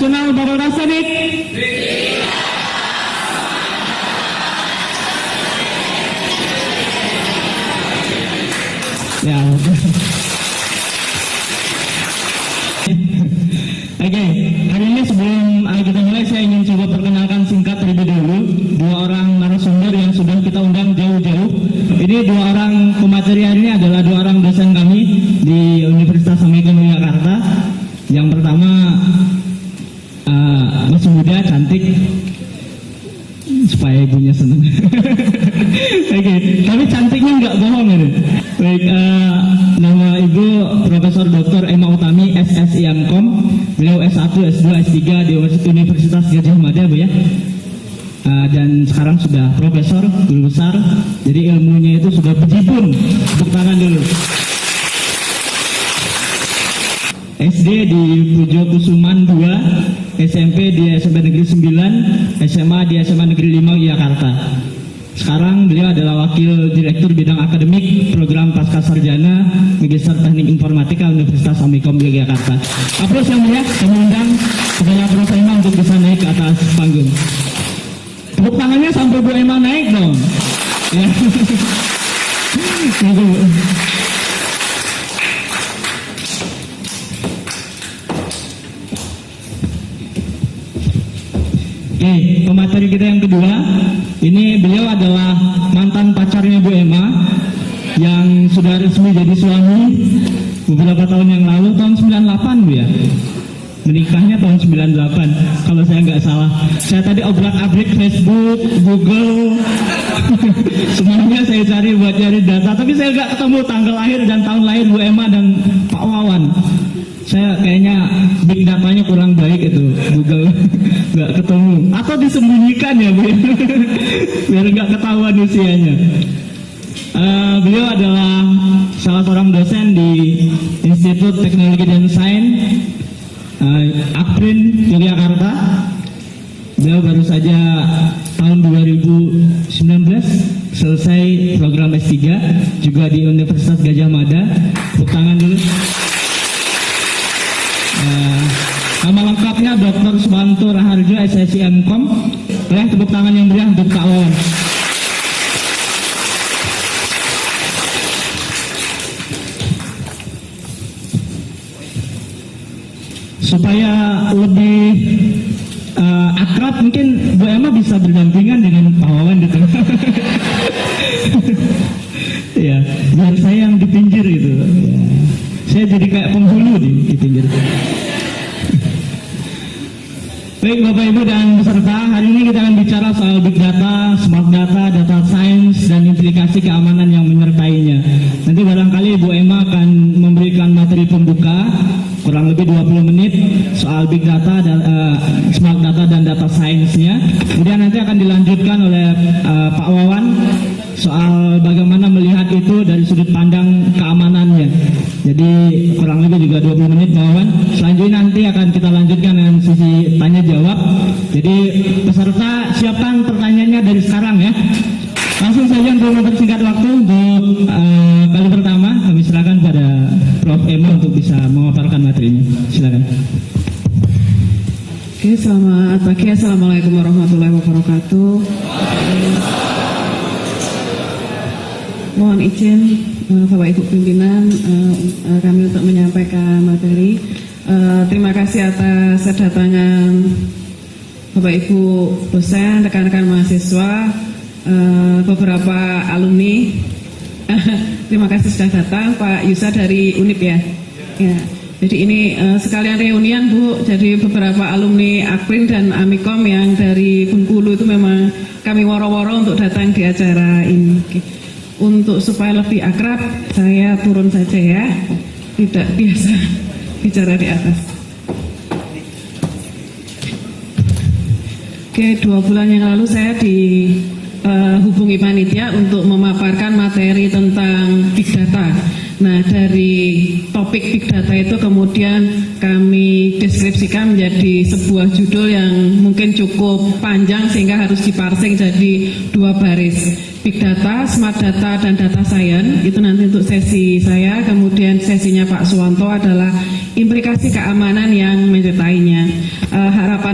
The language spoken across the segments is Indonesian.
Nasional Bapak Tasnik. Ya. Oke, hari ini sebelum kita mulai saya ingin coba perkenalkan singkat terlebih dahulu dua orang narasumber yang sudah kita undang jauh-jauh. Ini dua orang pemateri hari ini adalah dua orang dosen kami di Universitas Amikom Yogyakarta. Yang pertama masih muda, cantik, supaya ibunya senang. Oke, tapi cantiknya nggak bohong ini. Baik, nama Ibu Profesor Dr. Emma Utami, SSI Amkom. Beliau S1, S2, S3 di Universitas Gajah Mada, Bu ya. Dan sekarang sudah profesor, guru besar. Jadi ilmunya itu sudah bejibun. Tepuk tangan dulu. SD di Pujo Kusuman 2, SMP di SMP Negeri 9, SMA di SMA Negeri 5 Yogyakarta. Sekarang beliau adalah Wakil Direktur Bidang Akademik Program Pascasarjana Magister Teknik Informatika Universitas Amikom Yogyakarta. Aplaus yang mulia, kami undang kepada Prof. Emma untuk bisa naik ke atas panggung. Tepuk tangannya sampai Bu Emma naik dong. Ya. Oke, pemateri kita yang kedua, ini beliau adalah mantan pacarnya Bu Emma yang sudah resmi jadi suami beberapa tahun yang lalu, tahun 98 Bu ya. Menikahnya tahun 98 kalau saya nggak salah. Saya tadi obrak-abrik Facebook, Google, semuanya saya cari buat cari data, tapi saya nggak ketemu tanggal lahir dan tahun lahir Bu Emma dan Pak Wawan. Saya kayaknya big datanya kurang baik itu, Google nggak ketemu atau disembunyikan ya Bu, biar nggak ketahuan usianya. Beliau adalah salah seorang dosen di Institut Teknologi dan Sains Akprin Yogyakarta. Beliau baru saja tahun 2019 selesai program S3 juga di Universitas Gajah Mada. Tepuk tangan dulu. Nama lengkapnya Dr. Subanto Raharjo, SSI Amkom. Boleh tepuk tangan yang meriah untuk Pak Wawan. Supaya lebih akrab, mungkin Bu Emma bisa berdampingan dengan Pak Wawan di tengah. Ya, biar saya yang di pinggir gitu. Ya. Saya jadi kayak penghulu di pinggir. Baik Bapak Ibu dan peserta, hari ini kita akan bicara soal big data, smart data, data science, dan implikasi keamanan yang menyertainya. Nanti barangkali Bu Emma akan memberikan materi pembuka kurang lebih 20 menit soal big data, smart data, dan data science-nya. Kemudian nanti akan dilanjutkan oleh Pak Wawan soal bagaimana melihat itu dari sudut pandang keamanannya. Jadi kurang lebih juga 20 menit Pak Wawan. Selanjutnya nanti akan kita lanjutkan dengan sesi tanya jawab. Jadi peserta siapkan pertanyaannya dari sekarang ya. Langsung saja untuk mempersingkat waktu untuk kali pertama kami silakan pada Prof. Emma untuk bisa memaparkan materinya. Silakan. Oke, selamat pagi. Assalamualaikum warahmatullahi wabarakatuh. Mohon izin Bapak Ibu pimpinan kami untuk menyampaikan materi. Terima kasih atas kedatangan Bapak Ibu dosen, rekan-rekan mahasiswa, beberapa alumni. Terima kasih sudah datang, Pak Yusa dari UNIP ya. Ya. Jadi ini sekalian reunian Bu. Jadi beberapa alumni Akprin dan Amikom yang dari Bengkulu itu memang kami woro-woro untuk datang di acara ini. Oke. Untuk supaya lebih akrab, saya turun saja ya. Tidak biasa bicara di atas. Oke, 2 bulan yang lalu saya dihubungi panitia untuk memaparkan materi tentang big data. Nah, dari topik big data itu kemudian kami deskripsikan menjadi sebuah judul yang mungkin cukup panjang sehingga harus diparsing jadi 2 baris. Big data, smart data, dan data science. Itu nanti untuk sesi saya. Kemudian sesinya Pak Suwanto adalah implikasi keamanan yang menyertainya.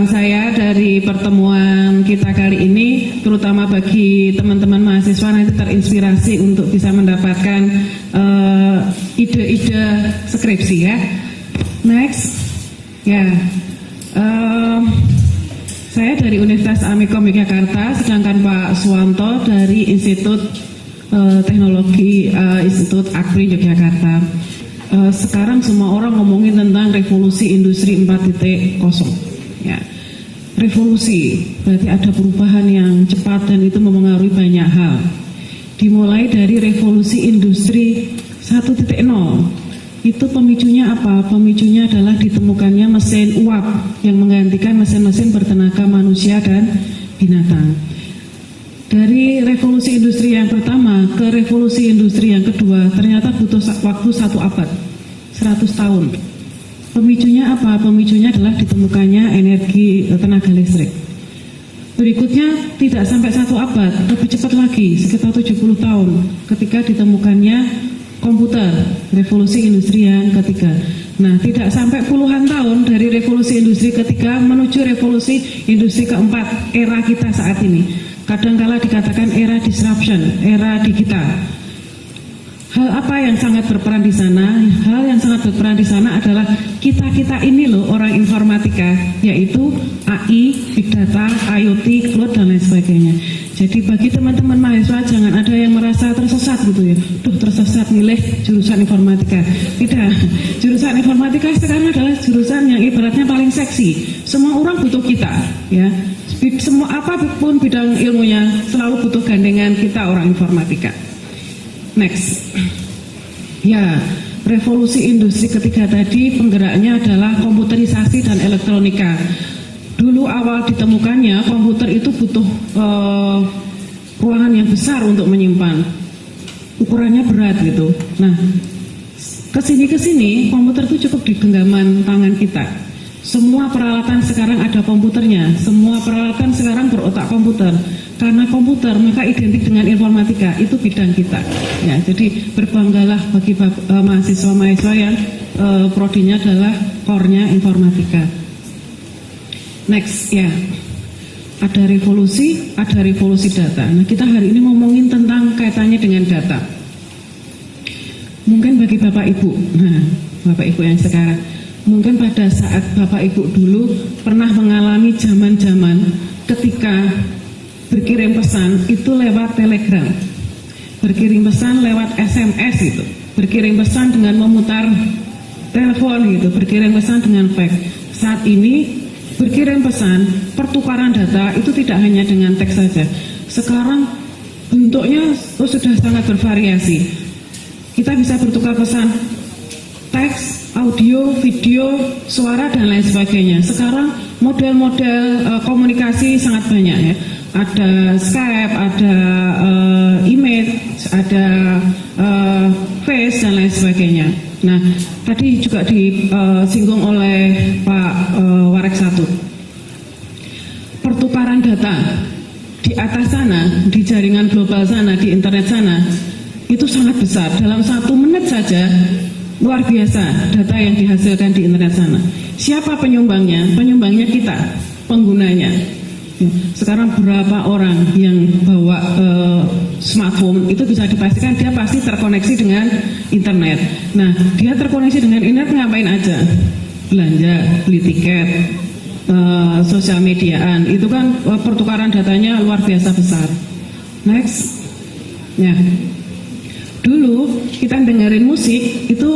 harapan saya dari pertemuan kita kali ini, terutama bagi teman-teman mahasiswa nanti terinspirasi untuk bisa mendapatkan ide-ide skripsi ya. Next, ya. Saya dari Universitas Amikom Yogyakarta, sedangkan Pak Suwanto dari Institut Teknologi Institut Akri Yogyakarta. Sekarang semua orang ngomongin tentang revolusi industri 4.0 ya. Revolusi berarti ada perubahan yang cepat dan itu mempengaruhi banyak hal. Dimulai dari revolusi industri 1.0. Itu pemicunya apa? Pemicunya adalah ditemukannya mesin uap yang menggantikan mesin-mesin bertenaga manusia dan binatang. Dari revolusi industri yang pertama ke revolusi industri yang kedua ternyata butuh waktu 1 abad, 100 tahun. Pemicunya apa? Pemicunya adalah ditemukannya energi tenaga listrik. Berikutnya tidak sampai 1 abad, lebih cepat lagi, sekitar 70 tahun ketika ditemukannya komputer, revolusi industri yang ketiga. Nah, tidak sampai puluhan tahun dari revolusi industri ketiga menuju revolusi industri keempat, era kita saat ini. Kadangkala dikatakan era disruption, era digital. Hal apa yang sangat berperan di sana? Hal yang sangat berperan di sana adalah kita-kita ini loh orang informatika, yaitu AI, Big Data, IoT, Cloud, dan lain sebagainya. Jadi bagi teman-teman mahasiswa jangan ada yang merasa tersesat gitu ya. Duh, tersesat milih jurusan informatika. Tidak, jurusan informatika sekarang adalah jurusan yang ibaratnya paling seksi. Semua orang butuh kita, ya. Semua apapun bidang ilmunya selalu butuh gandengan kita orang informatika. Next, ya, revolusi industri ketiga tadi penggeraknya adalah komputerisasi dan elektronika. Dulu awal ditemukannya komputer itu butuh ruangan yang besar untuk menyimpan, ukurannya berat gitu. Nah, kesini komputer itu cukup di genggaman tangan kita. Semua peralatan sekarang ada komputernya, semua peralatan sekarang berotak komputer. Karena komputer maka identik dengan informatika, itu bidang kita. Ya, jadi berbanggalah bagi mahasiswa-mahasiswa yang prodinya adalah core-nya informatika. Next, ya, ada revolusi data. Nah, kita hari ini ngomongin tentang kaitannya dengan data. Mungkin bagi Bapak Ibu, nah, Bapak Ibu yang sekarang, mungkin pada saat Bapak Ibu dulu pernah mengalami zaman-zaman ketika berkirim pesan itu lewat telegram, berkirim pesan lewat SMS itu, berkirim pesan dengan memutar telepon gitu, berkirim pesan dengan fax. Saat ini berkirim pesan, pertukaran data itu tidak hanya dengan teks saja. Sekarang bentuknya sudah sangat bervariasi. Kita bisa bertukar pesan teks, audio, video, suara, dan lain sebagainya. Sekarang model-model komunikasi sangat banyak ya. Ada Skype, ada email, ada Face, dan lain sebagainya. Nah, tadi juga disinggung oleh Pak Warek 1. Pertukaran data di atas sana, di jaringan global sana, di internet sana, itu sangat besar. Dalam 1 menit saja, luar biasa data yang dihasilkan di internet sana. Siapa penyumbangnya? Penyumbangnya kita, penggunanya. Sekarang berapa orang yang bawa smartphone itu bisa dipastikan dia pasti terkoneksi dengan internet. Nah, dia terkoneksi dengan internet ngapain aja? Belanja, beli tiket, sosial mediaan. Itu kan pertukaran datanya luar biasa besar. Next, ya. Dulu kita dengerin musik itu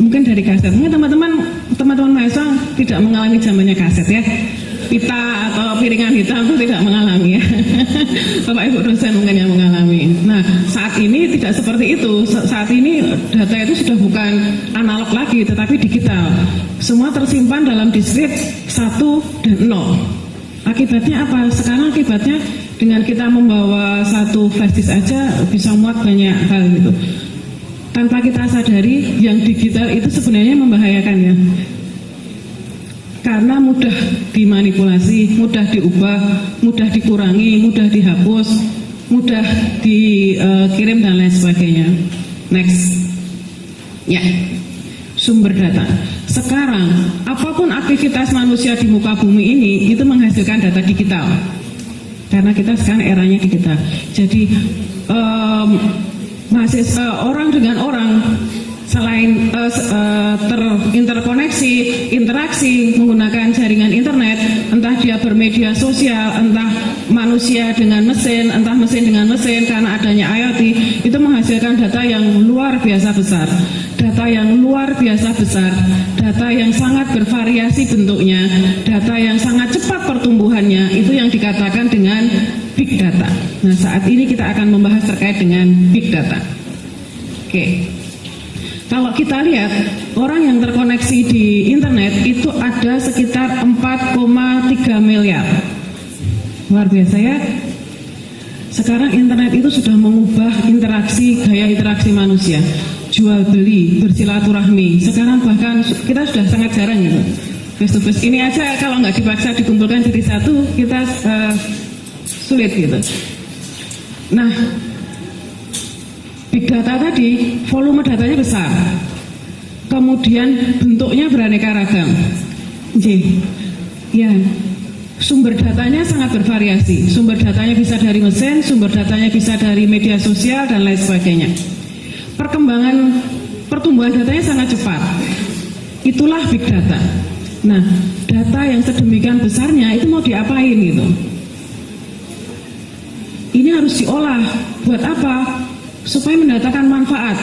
mungkin dari kaset. Mungkin teman-teman mahasiswa tidak mengalami zamannya kaset ya. Pita atau piringan hitam itu tidak mengalami ya. Bapak Ibu dosen mungkin yang mengalami. Nah, saat ini tidak seperti itu. Saat ini data itu sudah bukan analog lagi tetapi digital. Semua tersimpan dalam diskret 1 dan 0. Akibatnya apa? Sekarang akibatnya dengan kita membawa 1 flash disk aja bisa muat banyak hal gitu. Tanpa kita sadari yang digital itu sebenarnya membahayakan ya. Karena mudah dimanipulasi, mudah diubah, mudah dikurangi, mudah dihapus, mudah dikirim dan lain sebagainya. Next, ya, sumber data. Sekarang, apapun aktivitas manusia di muka bumi ini itu menghasilkan data digital. Karena kita sekarang eranya digital. Jadi orang dengan orang selain terinterkoneksi, interaksi menggunakan jaringan internet, entah dia bermedia sosial, entah manusia dengan mesin, entah mesin dengan mesin, karena adanya IoT, itu menghasilkan data yang luar biasa besar. Data yang luar biasa besar, data yang sangat bervariasi bentuknya, data yang sangat cepat pertumbuhannya, itu yang dikatakan dengan big data. Nah, saat ini kita akan membahas terkait dengan big data. Oke. Kalau kita lihat, orang yang terkoneksi di internet itu ada sekitar 4,3 miliar. Luar biasa ya. Sekarang internet itu sudah mengubah gaya interaksi manusia. Jual beli, bersilaturahmi. Sekarang bahkan kita sudah sangat jarang gitu. Face to face ini aja kalau nggak dipaksa dikumpulkan jadi satu, kita sulit gitu. Nah, big data tadi, volume datanya besar, kemudian bentuknya beraneka ragam. Ya, sumber datanya sangat bervariasi. Sumber datanya bisa dari mesin, sumber datanya bisa dari media sosial dan lain sebagainya. Pertumbuhan datanya sangat cepat. Itulah big data. Nah, data yang sedemikian besarnya itu mau diapain gitu? Ini harus diolah. Buat apa? Supaya mendatangkan manfaat.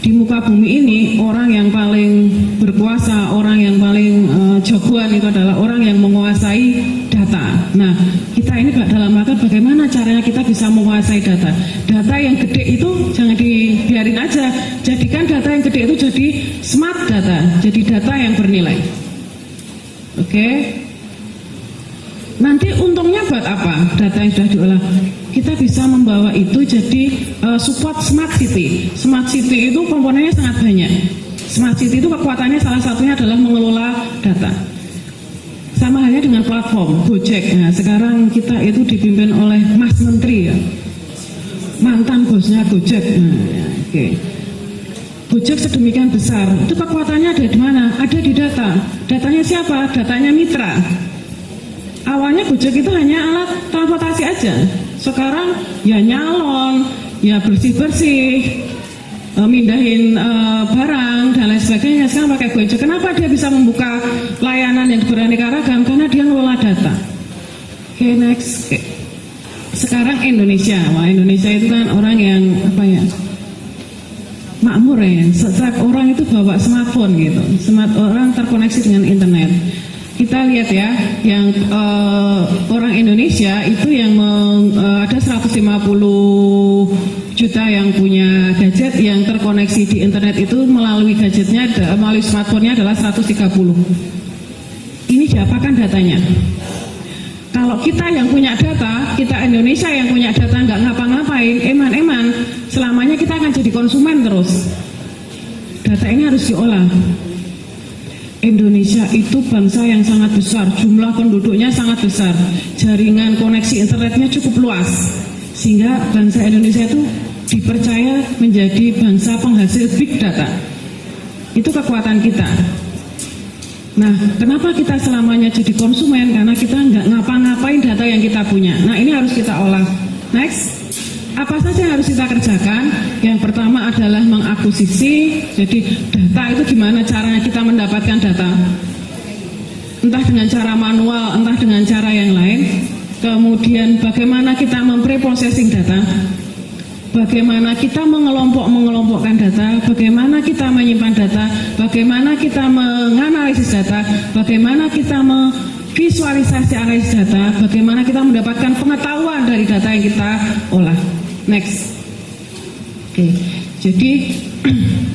Di muka bumi ini, orang yang paling berkuasa, orang yang paling jagoan itu adalah orang yang menguasai data. Nah, kita ini dalam rangka bagaimana caranya kita bisa menguasai data. Data yang gede itu jangan dibiarin aja. Jadikan data yang gede itu jadi smart data, jadi data yang bernilai. Oke? Nanti untungnya buat apa? Data yang sudah diolah. Kita bisa membawa itu jadi support smart city. Smart city itu komponennya sangat banyak. Smart city itu kekuatannya salah satunya adalah mengelola data. Sama halnya dengan platform Gojek. Nah, sekarang kita itu dipimpin oleh Mas Menteri ya. Mantan bosnya Gojek. Oke. Gojek sedemikian besar. Itu kekuatannya ada di mana? Ada di data. Datanya siapa? Datanya mitra. Awalnya Gojek itu hanya alat transportasi aja. Sekarang ya nyalon, ya bersih-bersih, mindahin barang dan lain sebagainya. Sekarang pakai Gojek. Kenapa dia bisa membuka layanan yang beraneka ragam? Karena dia ngelola data. Oke, next. Oke. Sekarang Indonesia. Wah, Indonesia itu kan orang yang makmur ya. Setiap orang itu bawa smartphone gitu. Orang terkoneksi dengan internet. Kita lihat ya, yang orang Indonesia itu yang ada 150 juta yang punya gadget yang terkoneksi di internet itu melalui gadgetnya, melalui smartphone-nya adalah 130. Ini diapakan datanya? Kalau kita yang punya data, kita Indonesia yang punya data nggak ngapa-ngapain, eman-eman, selamanya kita akan jadi konsumen terus. Data ini harus diolah. Indonesia itu bangsa yang sangat besar, jumlah penduduknya sangat besar, jaringan koneksi internetnya cukup luas, sehingga bangsa Indonesia itu dipercaya menjadi bangsa penghasil big data. Itu kekuatan kita. Nah, kenapa kita selamanya jadi konsumen? Karena kita nggak ngapa-ngapain data yang kita punya. Nah, ini harus kita olah. Next. Apa saja yang harus kita kerjakan? Yang pertama adalah mengakuisisi. Jadi data itu gimana caranya kita mendapatkan data? Entah dengan cara manual, entah dengan cara yang lain. Kemudian bagaimana kita mempreprocessing data? Bagaimana kita mengelompokkan data? Bagaimana kita menyimpan data? Bagaimana kita menganalisis data? Bagaimana kita visualisasi analisis data, bagaimana kita mendapatkan pengetahuan dari data yang kita olah. Next. Oke. Jadi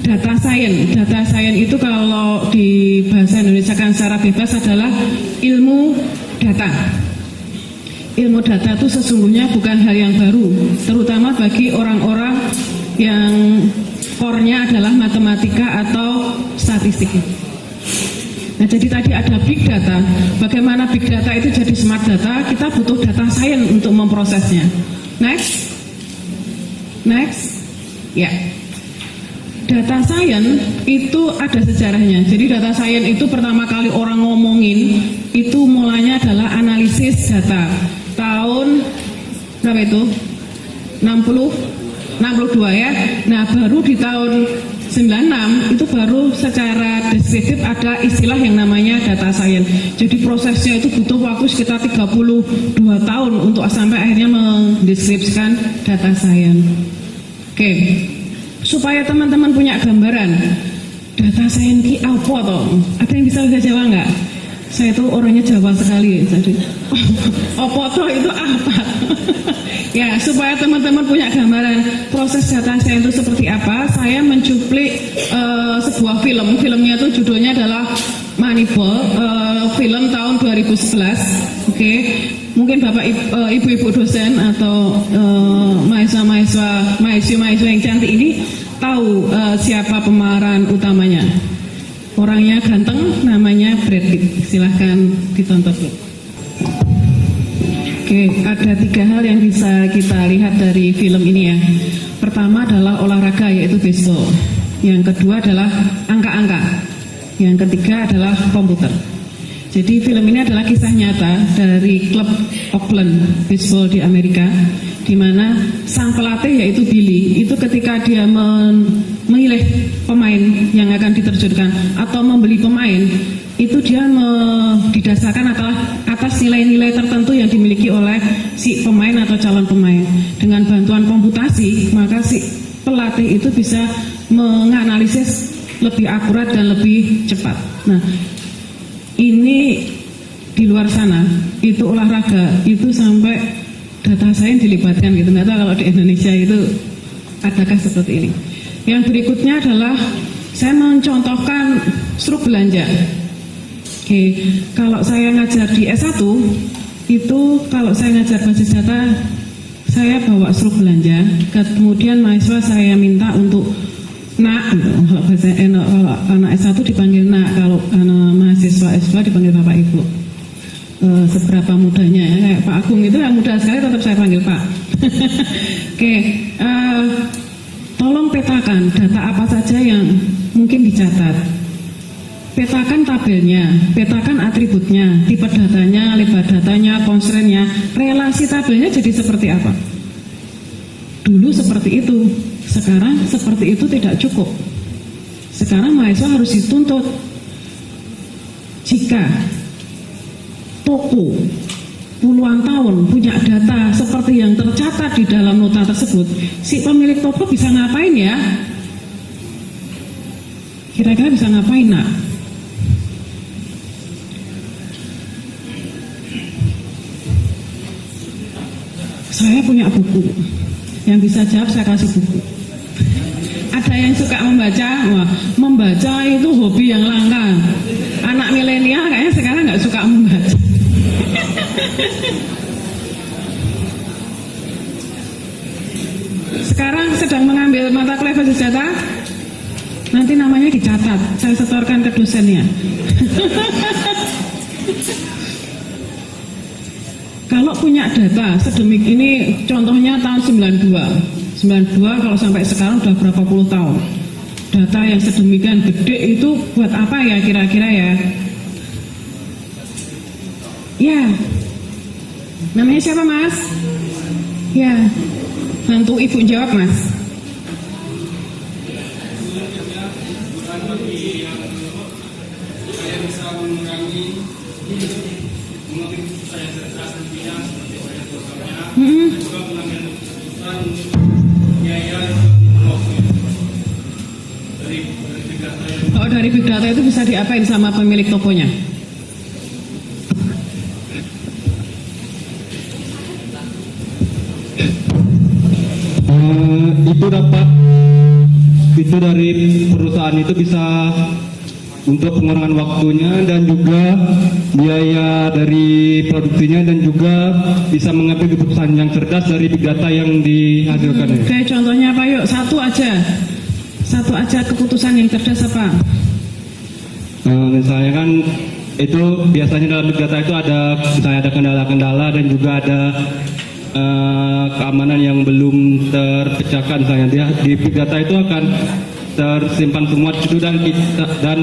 data science itu kalau di bahasa Indonesia kan secara bebas adalah ilmu data. Ilmu data itu sesungguhnya bukan hal yang baru, terutama bagi orang-orang yang core-nya adalah matematika atau statistik. Nah, jadi tadi ada big data. Bagaimana big data itu jadi smart data? Kita butuh data science untuk memprosesnya. Next. Ya. data science itu ada sejarahnya. Jadi data science itu pertama kali orang ngomongin itu mulanya adalah analisis data. Tahun berapa itu? 62 ya. Nah, baru di tahun 96 itu baru secara deskriptif ada istilah yang namanya data science. Jadi prosesnya itu butuh waktu sekitar 32 tahun untuk sampai akhirnya mendeskripsikan data science. Oke. Supaya teman-teman punya gambaran data science ini apa toh? Ada yang bisa bahasa Jawa nggak? Saya itu orangnya Jawa sekali, jadi apa toh itu apa? Ya, supaya teman-teman punya gambaran proses data science itu seperti apa, saya mencuplik sebuah film. Filmnya itu judulnya adalah Moneyball, film tahun 2011. Oke. Mungkin Bapak Ibu-ibu dosen atau mahasiswa yang cantik ini tahu siapa pemeran utamanya. Orangnya ganteng, namanya Brad Pitt. Silahkan ditonton dulu. Oke, ada 3 hal yang bisa kita lihat dari film ini ya. Pertama adalah olahraga, yaitu baseball. Yang kedua adalah angka-angka. Yang ketiga adalah komputer. Jadi film ini adalah kisah nyata dari klub Oakland Baseball di Amerika, di mana sang pelatih yaitu Billy itu ketika dia memilih pemain yang akan diterjunkan atau membeli pemain, itu dia didasarkan atas nilai-nilai tertentu yang dimiliki oleh si pemain atau calon pemain. Dengan bantuan komputasi, maka si pelatih itu bisa menganalisis lebih akurat dan lebih cepat. Nah, ini di luar sana itu olahraga itu sampai data science dilibatkan gitu. Nggak tahu kalau di Indonesia itu adakah seperti ini. Yang berikutnya adalah saya mencontohkan struk belanja. Oke, kalau saya ngajar di S1 itu kalau saya ngajar basis data saya bawa struk belanja. Kemudian mahasiswa saya minta untuk nak, kalau anak S1 dipanggil nak, kalau anak mahasiswa S2 dipanggil Bapak Ibu. Seberapa mudanya ya, kayak Pak Agung itu yang muda sekali tetap saya panggil Pak. Oke, tolong petakan data apa saja yang mungkin dicatat. Petakan tabelnya, petakan atributnya, tipe datanya, lebar datanya, constraint-nya, relasi tabelnya jadi seperti apa. Dulu seperti itu, sekarang seperti itu tidak cukup. Sekarang mahasiswa harus dituntut. Jika toko puluhan tahun punya data seperti yang tercatat di dalam nota tersebut, si pemilik toko bisa ngapain ya? Kira-kira bisa ngapain nak? Saya punya buku. Yang bisa jawab saya kasih buku. Ada yang suka membaca? Wah, membaca itu hobi yang langka. Anak milenial kayaknya sekarang nggak suka membaca. Sekarang sedang mengambil mata kuliah basis data. Nanti namanya dicatat. Saya setorkan ke dosennya. Kalau punya data sedemik ini, contohnya tahun 92 kalau sampai sekarang udah berapa puluh tahun. Data yang sedemikian gede itu buat apa ya kira-kira ya? Ya, namanya siapa mas? Ya, bantu ibu jawab mas. Kalau dari big data itu bisa diapain sama pemilik tokonya? Itu dari perusahaan itu bisa untuk pengurangan waktunya dan juga biaya dari produksinya dan juga bisa mengambil keputusan yang cerdas dari big data yang dihasilkan. Oke, contohnya apa yuk? Satu aja keputusan yang cerdas apa? Misalnya kan itu biasanya dalam big data itu ada misalnya ada kendala-kendala dan juga ada keamanan yang belum terpecahkan. Misalnya di big data itu akan tersimpan semua di situ, dan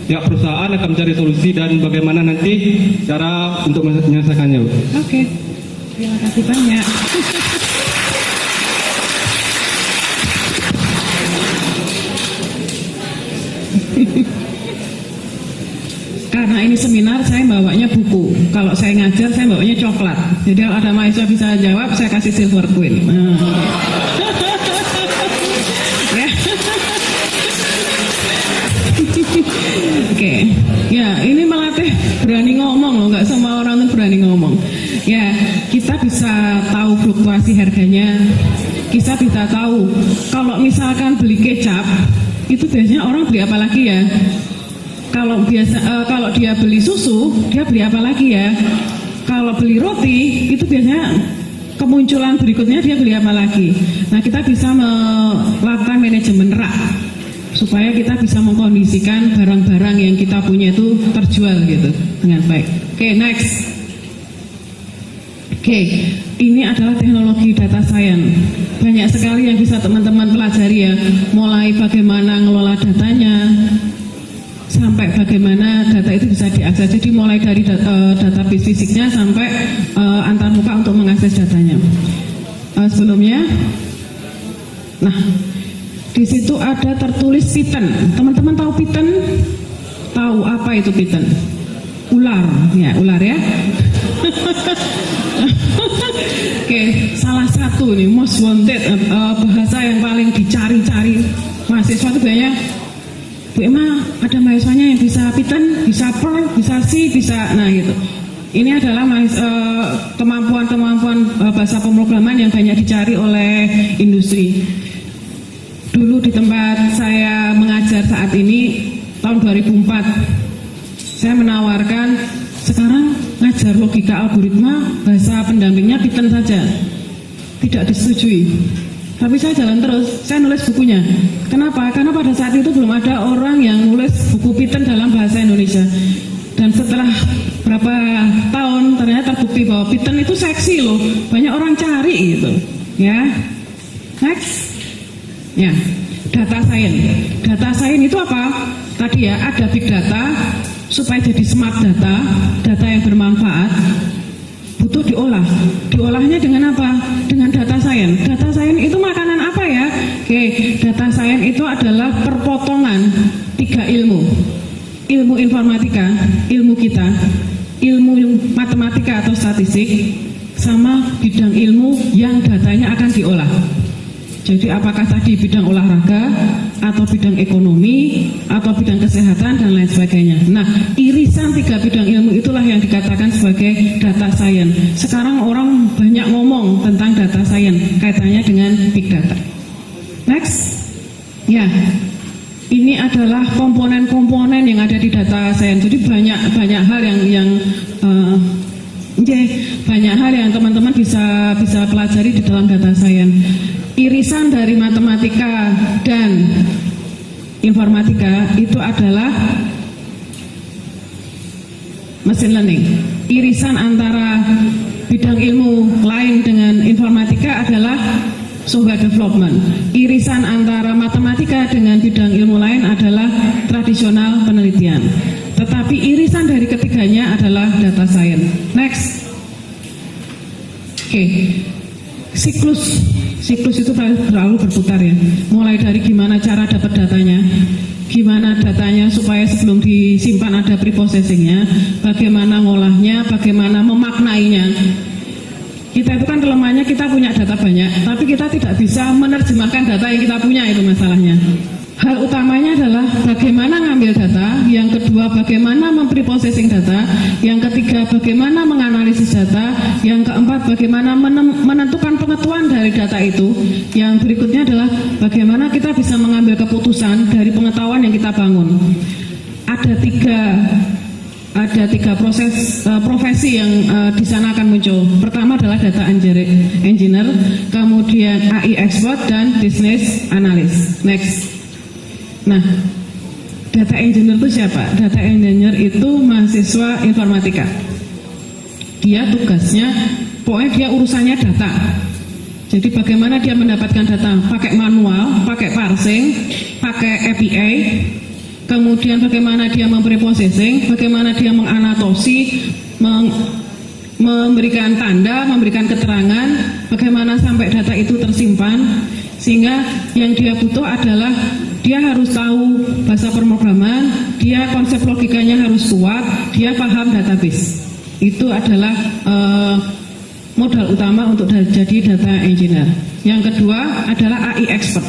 pihak perusahaan akan mencari solusi dan bagaimana nanti cara untuk menyelesaikannya, Bu. Oke, terima kasih banyak. Karena ini seminar, saya bawanya buku. Kalau saya ngajar, saya bawanya coklat. Jadi kalau ada mahasiswa bisa jawab, saya kasih silver queen. Ya. Oke, ya ini melatih berani ngomong loh, nggak semua orang tuh berani ngomong. Ya, kita bisa tahu fluktuasi harganya, kita bisa tahu kalau misalkan beli kecap, itu biasanya orang beli apa lagi ya? Kalau dia beli susu, dia beli apa lagi ya? Kalau beli roti, itu biasanya kemunculan berikutnya dia beli apa lagi? Nah, kita bisa melakukan manajemen rak supaya kita bisa mengkondisikan barang-barang yang kita punya itu terjual gitu dengan baik. Oke, next. Oke, ini adalah teknologi data science. Banyak sekali yang bisa teman-teman pelajari ya, mulai bagaimana ngelola datanya, sampai bagaimana data itu bisa diakses. Jadi mulai dari database fisiknya sampai antarmuka untuk mengakses datanya. Sebelumnya, nah di situ ada tertulis Python. Teman-teman tahu Python? Tahu apa itu Python? Ular, ya ular ya. Oke, salah satu nih most wanted bahasa yang paling dicari-cari mahasiswa itu banyak. Bu Emma, ada mahasiswanya yang bisa Python, bisa Perl, bisa C, bisa, nah gitu. Ini adalah kemampuan-kemampuan bahasa pemrograman yang banyak dicari oleh industri. Dulu di tempat saya mengajar saat ini, tahun 2004, saya menawarkan sekarang ngajar logika algoritma, bahasa pendampingnya Python saja. Tidak disetujui. Tapi saya jalan terus, saya nulis bukunya. Kenapa? Karena pada saat itu belum ada orang yang nulis buku Python dalam bahasa Indonesia. Dan setelah berapa tahun ternyata terbukti bahwa Python itu seksi loh, banyak orang cari gitu. Ya, next. Ya, data science. Data science itu apa? Tadi ya, ada big data supaya jadi smart data, data yang bermanfaat. Butuh diolah. Diolahnya dengan apa? Dengan data science. Data science itu makanan apa ya? Oke, data science itu adalah perpotongan 3 ilmu. Ilmu informatika, ilmu kita, ilmu matematika atau statistik, sama bidang ilmu yang datanya akan diolah. Jadi apakah tadi bidang olahraga, atau bidang ekonomi, atau bidang kesehatan, dan lain sebagainya. Nah, irisan 3 bidang ilmu itulah yang dikatakan sebagai data science. Sekarang orang banyak ngomong tentang data science, kaitannya dengan big data. Next. Ya, ini adalah komponen-komponen yang ada di data science. Jadi banyak hal banyak hal yang teman-teman bisa pelajari di dalam data science. Irisan dari matematika dan informatika itu adalah machine learning. Irisan antara bidang ilmu lain dengan informatika adalah software development. Irisan antara matematika dengan bidang ilmu lain adalah tradisional penelitian. Tetapi irisan dari ketiganya adalah data science. Next. Oke. Siklus itu selalu berputar ya. Mulai dari gimana cara dapat datanya, gimana datanya supaya sebelum disimpan ada preprocessingnya, bagaimana ngolahnya, bagaimana memaknainya. Kita itu kan kelemahannya kita punya data banyak, tapi kita tidak bisa menerjemahkan data yang kita punya, itu masalahnya. Hal utamanya adalah bagaimana ngambil data, yang kedua bagaimana mempreprocessing data, yang ketiga bagaimana menganalisis data, yang keempat bagaimana menentukan pengetahuan dari data itu, yang berikutnya adalah bagaimana kita bisa mengambil keputusan dari pengetahuan yang kita bangun. Ada tiga profesi yang di sana akan muncul. Pertama adalah data engineer, kemudian AI expert, dan business analyst. Next. Nah, data engineer itu siapa? Data engineer itu mahasiswa informatika. Dia tugasnya, pokoknya dia urusannya data. Jadi bagaimana dia mendapatkan data? Pakai manual, pakai parsing, pakai API, kemudian bagaimana dia mempreprocessing, bagaimana dia menganatosi, memberikan tanda, memberikan keterangan, bagaimana sampai data itu tersimpan, sehingga yang dia butuh adalah dia harus tahu bahasa pemrograman, dia konsep logikanya harus kuat, dia paham database. Itu adalah modal utama untuk jadi data engineer. Yang kedua adalah AI expert.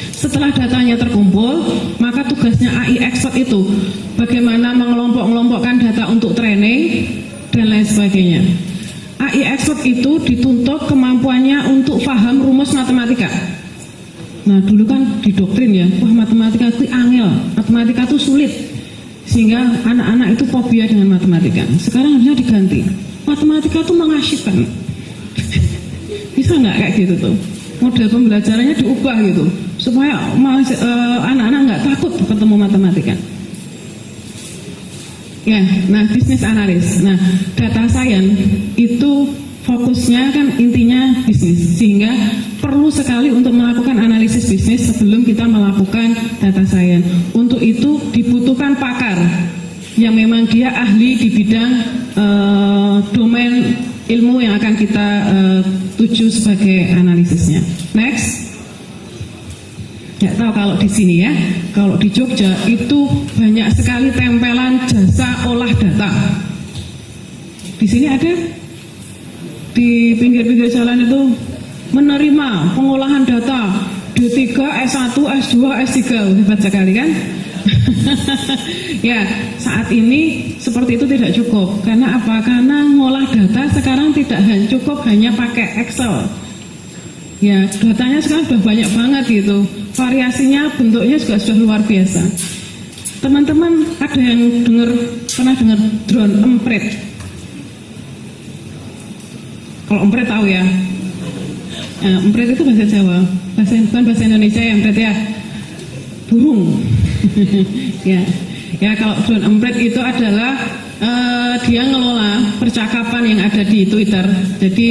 Setelah datanya terkumpul, maka tugasnya AI expert itu bagaimana mengelompok-kelompokkan data untuk training dan lain sebagainya. AI expert itu dituntut kemampuannya untuk paham rumus matematika. Nah dulu kan didoktrin ya, wah matematika itu angel, matematika itu sulit, sehingga anak-anak itu fobia dengan matematika. Sekarang harusnya diganti, matematika itu mengasyikkan. Bisa nggak kayak gitu tuh? Model pembelajarannya diubah gitu, supaya anak-anak nggak takut ketemu matematika. Ya, nah bisnis analis. Nah, data science itu fokusnya kan intinya bisnis, sehingga perlu sekali untuk melakukan analisis bisnis sebelum kita melakukan data science. Untuk itu dibutuhkan pakar yang memang dia ahli di bidang domain ilmu yang akan kita tuju sebagai analisisnya. Next. Nggak tahu kalau di sini ya, kalau di Jogja itu banyak sekali tempelan jasa olah data. Di sini ada, di pinggir-pinggir jalan itu menerima pengolahan data D3, S1, S2, S3, hebat sekali kan? Ya, saat ini seperti itu tidak cukup. Karena apa? Karena ngolah data sekarang tidak cukup hanya pakai Excel. Ya, datanya sekarang sudah banyak banget gitu. Variasinya, bentuknya juga sudah luar biasa. Teman-teman ada yang pernah dengar drone emprit? Kalau emprit tahu ya. Emprit itu bahasa Jawa, bukan bahasa Indonesia ya, emprit ya. Burung. Ya kalau drone emprit itu adalah dia ngelola percakapan yang ada di Twitter. Jadi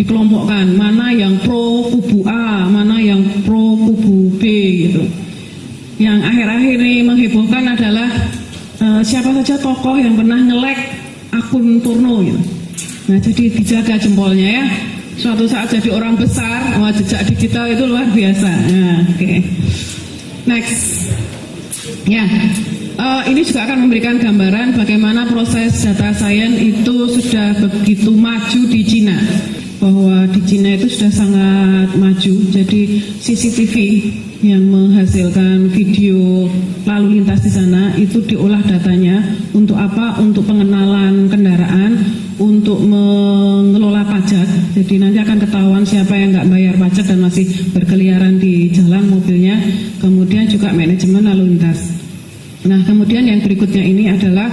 dikelompokkan mana yang pro kubu A, mana yang pro kubu B gitu. Yang akhir-akhir ini menghebohkan adalah siapa saja tokoh yang pernah nge-lag akun Turno gitu. Nah jadi dijaga jempolnya ya. Suatu saat jadi orang besar, wah jejak digital itu luar biasa. Nah, oke. Next. Ya, ini juga akan memberikan gambaran bagaimana proses data science itu sudah begitu maju di Cina. Bahwa di Cina itu sudah sangat maju. Jadi CCTV yang menghasilkan video lalu lintas di sana itu diolah datanya untuk apa? Untuk pengenalan kendaraan, untuk mengelola pajak. Jadi nanti akan ketahuan siapa yang nggak bayar pajak dan masih berkeliaran di jalan mobilnya. Kemudian juga manajemen lalu lintas. Nah, kemudian yang berikutnya ini adalah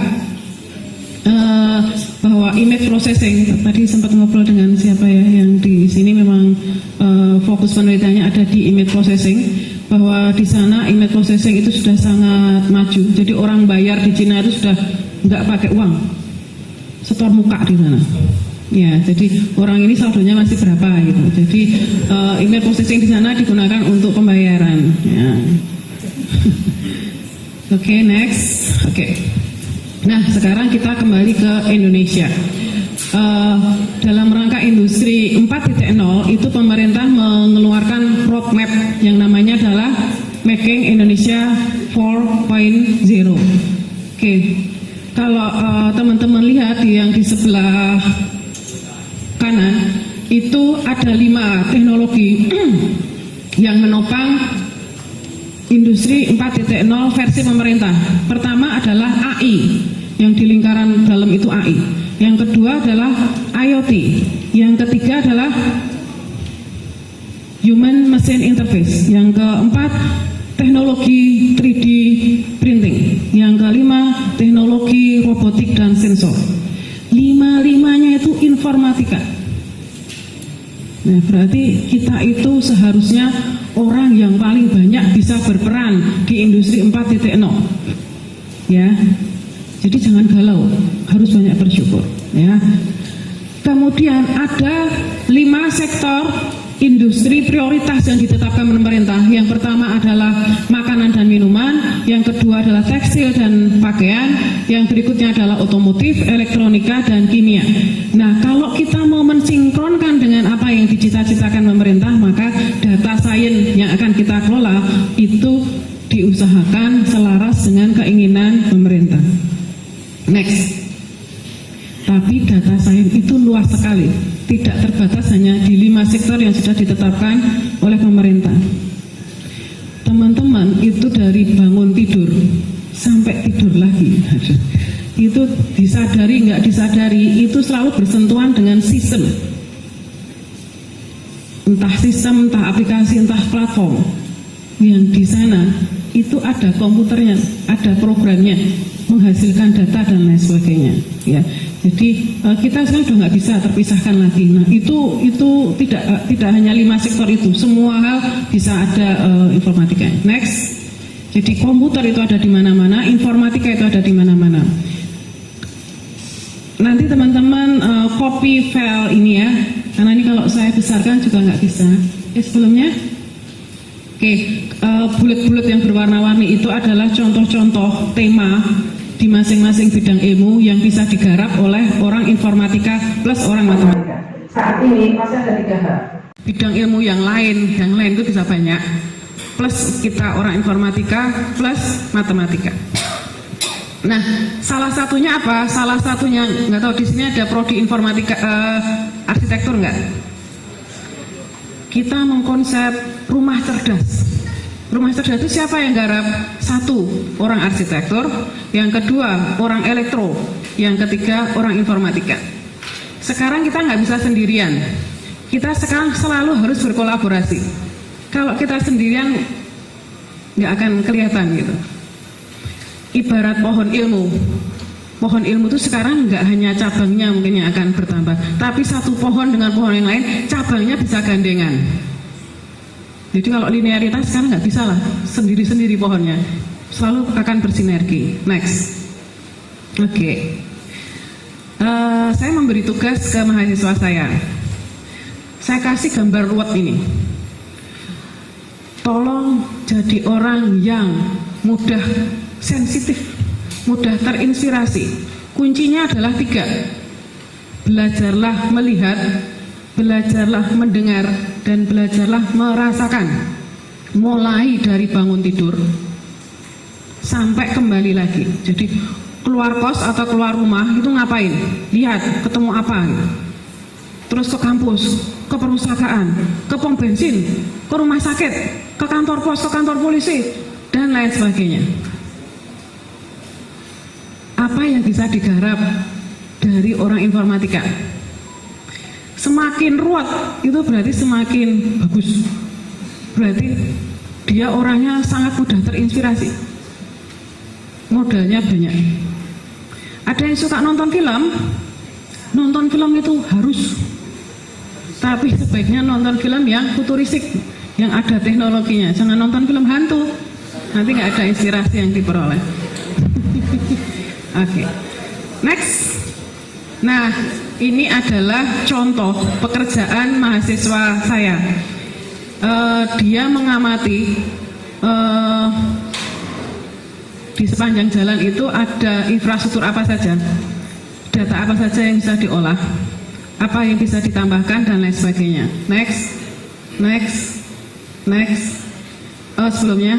bahwa image processing. Tadi sempat ngobrol dengan siapa ya yang di sini memang fokus penelitiannya ada di image processing. Bahwa di sana image processing itu sudah sangat maju. Jadi orang bayar di Cina itu sudah nggak pakai uang, setor muka di sana. Ya, jadi orang ini saldonya masih berapa gitu. Jadi image processing di sana digunakan untuk pembayaran. Ya. Oke, next. Oke. Nah, sekarang kita kembali ke Indonesia. Dalam rangka industri 4.0 itu pemerintah mengeluarkan roadmap yang namanya adalah Making Indonesia 4.0. Oke. Kalau teman-teman lihat yang di sebelah kanan itu ada 5 teknologi yang menopang industri 4.0 versi pemerintah. Pertama adalah AI, yang di lingkaran dalam itu AI. Yang kedua adalah IoT. Yang ketiga adalah Human Machine Interface. Yang keempat, teknologi 3D printing. Yang kelima, teknologi robotik dan sensor. Lima-limanya itu informatika. Nah, berarti kita itu seharusnya orang yang paling banyak bisa berperan di industri 4.0. Ya. Jadi jangan galau, harus banyak bersyukur, ya. Kemudian ada 5 sektor industri prioritas yang ditetapkan pemerintah. Yang pertama adalah makanan dan minuman, yang kedua adalah tekstil dan pakaian, yang berikutnya adalah otomotif, elektronika, dan kimia. Nah, kalau kita mau mensinkronkan dengan apa yang dicita-citakan pemerintah, maka data sains yang akan kita kelola itu diusahakan selaras dengan keinginan pemerintah. Next. Tapi data sains itu luas sekali, tidak terbatas hanya di 5 sektor yang sudah ditetapkan oleh pemerintah. Teman-teman, itu dari bangun tidur sampai tidur lagi, itu disadari nggak disadari, itu selalu bersentuhan dengan sistem. Entah sistem, entah aplikasi, entah platform. Yang di sana itu ada komputernya, ada programnya, menghasilkan data dan lain sebagainya. Ya, jadi kita sekarang sudah nggak bisa terpisahkan lagi. Nah, itu tidak hanya 5 sektor itu, semua hal bisa ada informatika. Next, jadi komputer itu ada di mana-mana, informatika itu ada di mana-mana. Nanti teman-teman copy file ini ya, karena ini kalau saya besarkan juga nggak bisa. Sebelumnya. Oke, bulet-bulet yang berwarna-warni itu adalah contoh-contoh tema di masing-masing bidang ilmu yang bisa digarap oleh orang informatika plus orang matematika. Saat ini masih ada 3 hal. Bidang ilmu yang lain itu bisa banyak. Plus kita orang informatika plus matematika. Nah, salah satunya apa? Salah satunya nggak tahu, di sini ada prodi informatika arsitektur nggak? Kita mengkonsep rumah cerdas. Rumah cerdas itu siapa yang garap? 1, orang arsitektur. Yang kedua, orang elektro. Yang ketiga, orang informatika. Sekarang kita nggak bisa sendirian. Kita sekarang selalu harus berkolaborasi. Kalau kita sendirian, nggak akan kelihatan gitu. Ibarat pohon ilmu. Pohon ilmu itu sekarang nggak hanya cabangnya mungkin yang akan bertambah, tapi satu pohon dengan pohon yang lain, cabangnya bisa gandengan. Jadi kalau linearitas sekarang nggak bisa lah, sendiri-sendiri pohonnya, selalu akan bersinergi. Next. Oke. Saya memberi tugas ke mahasiswa saya. Saya kasih gambar ruwet ini. Tolong jadi orang yang mudah sensitif, mudah terinspirasi. Kuncinya adalah 3. Belajarlah melihat, belajarlah mendengar, dan belajarlah merasakan. Mulai dari bangun tidur sampai kembali lagi. Jadi keluar kos atau keluar rumah itu ngapain? Lihat, ketemu apa? Terus ke kampus, ke perusahaan, ke pom bensin, ke rumah sakit, ke kantor pos, ke kantor polisi, dan lain sebagainya. Apa yang bisa digarap dari orang informatika? Semakin ruwet itu berarti semakin bagus. Berarti dia orangnya sangat mudah terinspirasi. Modalnya banyak. Ada yang suka nonton film itu harus. Tapi sebaiknya nonton film yang futuristik, yang ada teknologinya. Jangan nonton film hantu, nanti nggak ada inspirasi yang diperoleh. Oke. Next. Nah, ini adalah contoh pekerjaan mahasiswa saya. Dia mengamati di sepanjang jalan itu ada infrastruktur apa saja, data apa saja yang bisa diolah, apa yang bisa ditambahkan, dan lain sebagainya. Next. Sebelumnya